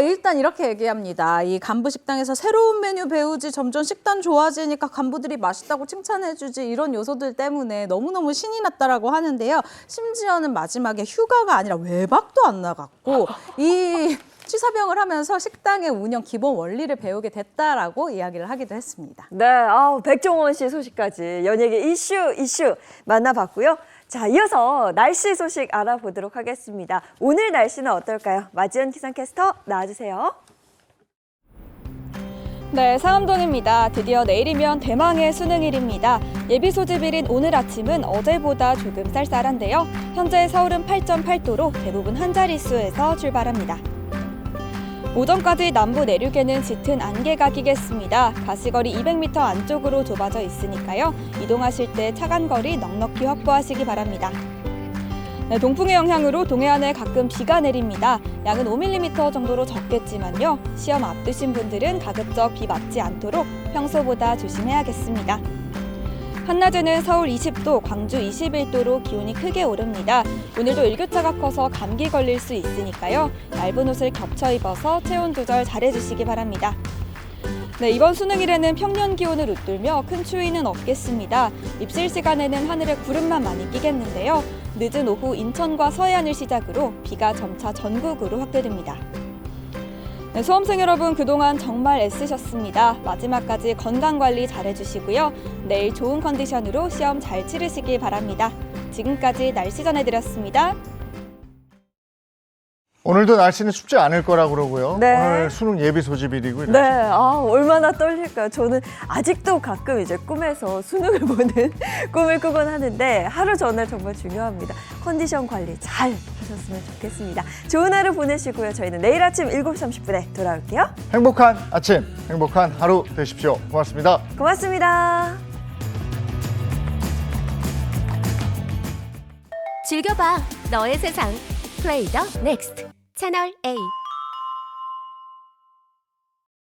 J: 일단 이렇게 얘기합니다. 이 간부 식당에서 새로운 메뉴 배우지, 점점 식단 좋아지니까 간부들이 맛있다고 칭찬해주지, 이런 요소들 때문에 너무너무 신이 났다라고 하는데요. 심지어는 마지막에 휴가가 아니라 외박도 안 나갔고 이 취사병을 하면서 식당의 운영 기본 원리를 배우게 됐다라고 이야기를 하기도 했습니다.
B: 네, 백종원 씨 소식까지 연예계 이슈 만나봤고요. 자, 이어서 날씨 소식 알아보도록 하겠습니다. 오늘 날씨는 어떨까요? 마지연 기상캐스터 나와주세요.
K: 네, 상암동입니다. 드디어 내일이면 대망의 수능일입니다. 예비 소집일인 오늘 아침은 어제보다 조금 쌀쌀한데요. 현재 서울은 8.8도로 대부분 한 자릿수에서 출발합니다. 오전까지 남부 내륙에는 짙은 안개가 끼겠습니다. 가시거리 200m 안쪽으로 좁아져 있으니까요. 이동하실 때 차간거리 넉넉히 확보하시기 바랍니다. 네, 동풍의 영향으로 동해안에 가끔 비가 내립니다. 양은 5mm 정도로 적겠지만요. 시험 앞두신 분들은 가급적 비 맞지 않도록 평소보다 조심해야겠습니다. 한낮에는 서울 20도, 광주 21도로 기온이 크게 오릅니다. 오늘도 일교차가 커서 감기 걸릴 수 있으니까요. 얇은 옷을 겹쳐 입어서 체온 조절 잘해주시기 바랍니다. 네, 이번 수능일에는 평년 기온을 웃돌며 큰 추위는 없겠습니다. 입실 시간에는 하늘에 구름만 많이 끼겠는데요. 늦은 오후 인천과 서해안을 시작으로 비가 점차 전국으로 확대됩니다. 네, 수험생 여러분 그동안 정말 애쓰셨습니다. 마지막까지 건강관리 잘해주시고요. 내일 좋은 컨디션으로 시험 잘 치르시길 바랍니다. 지금까지 날씨 전해드렸습니다.
A: 오늘도 날씨는 춥지 않을 거라고 그러고요.
B: 네.
A: 오늘 수능 예비 소집일이고
B: 네, 얼마나 떨릴까요? 저는 아직도 가끔 이제 꿈에서 수능을 보는 꿈을 꾸곤 하는데 하루 전날 정말 중요합니다. 컨디션 관리 잘 하셨으면 좋겠습니다. 좋은 하루 보내시고요. 저희는 내일 아침 7시 30분에 돌아올게요.
A: 행복한 아침, 행복한 하루 되십시오. 고맙습니다.
B: 고맙습니다.
L: 즐겨봐, 너의 세상. 플레이 더 넥스트 채널 A.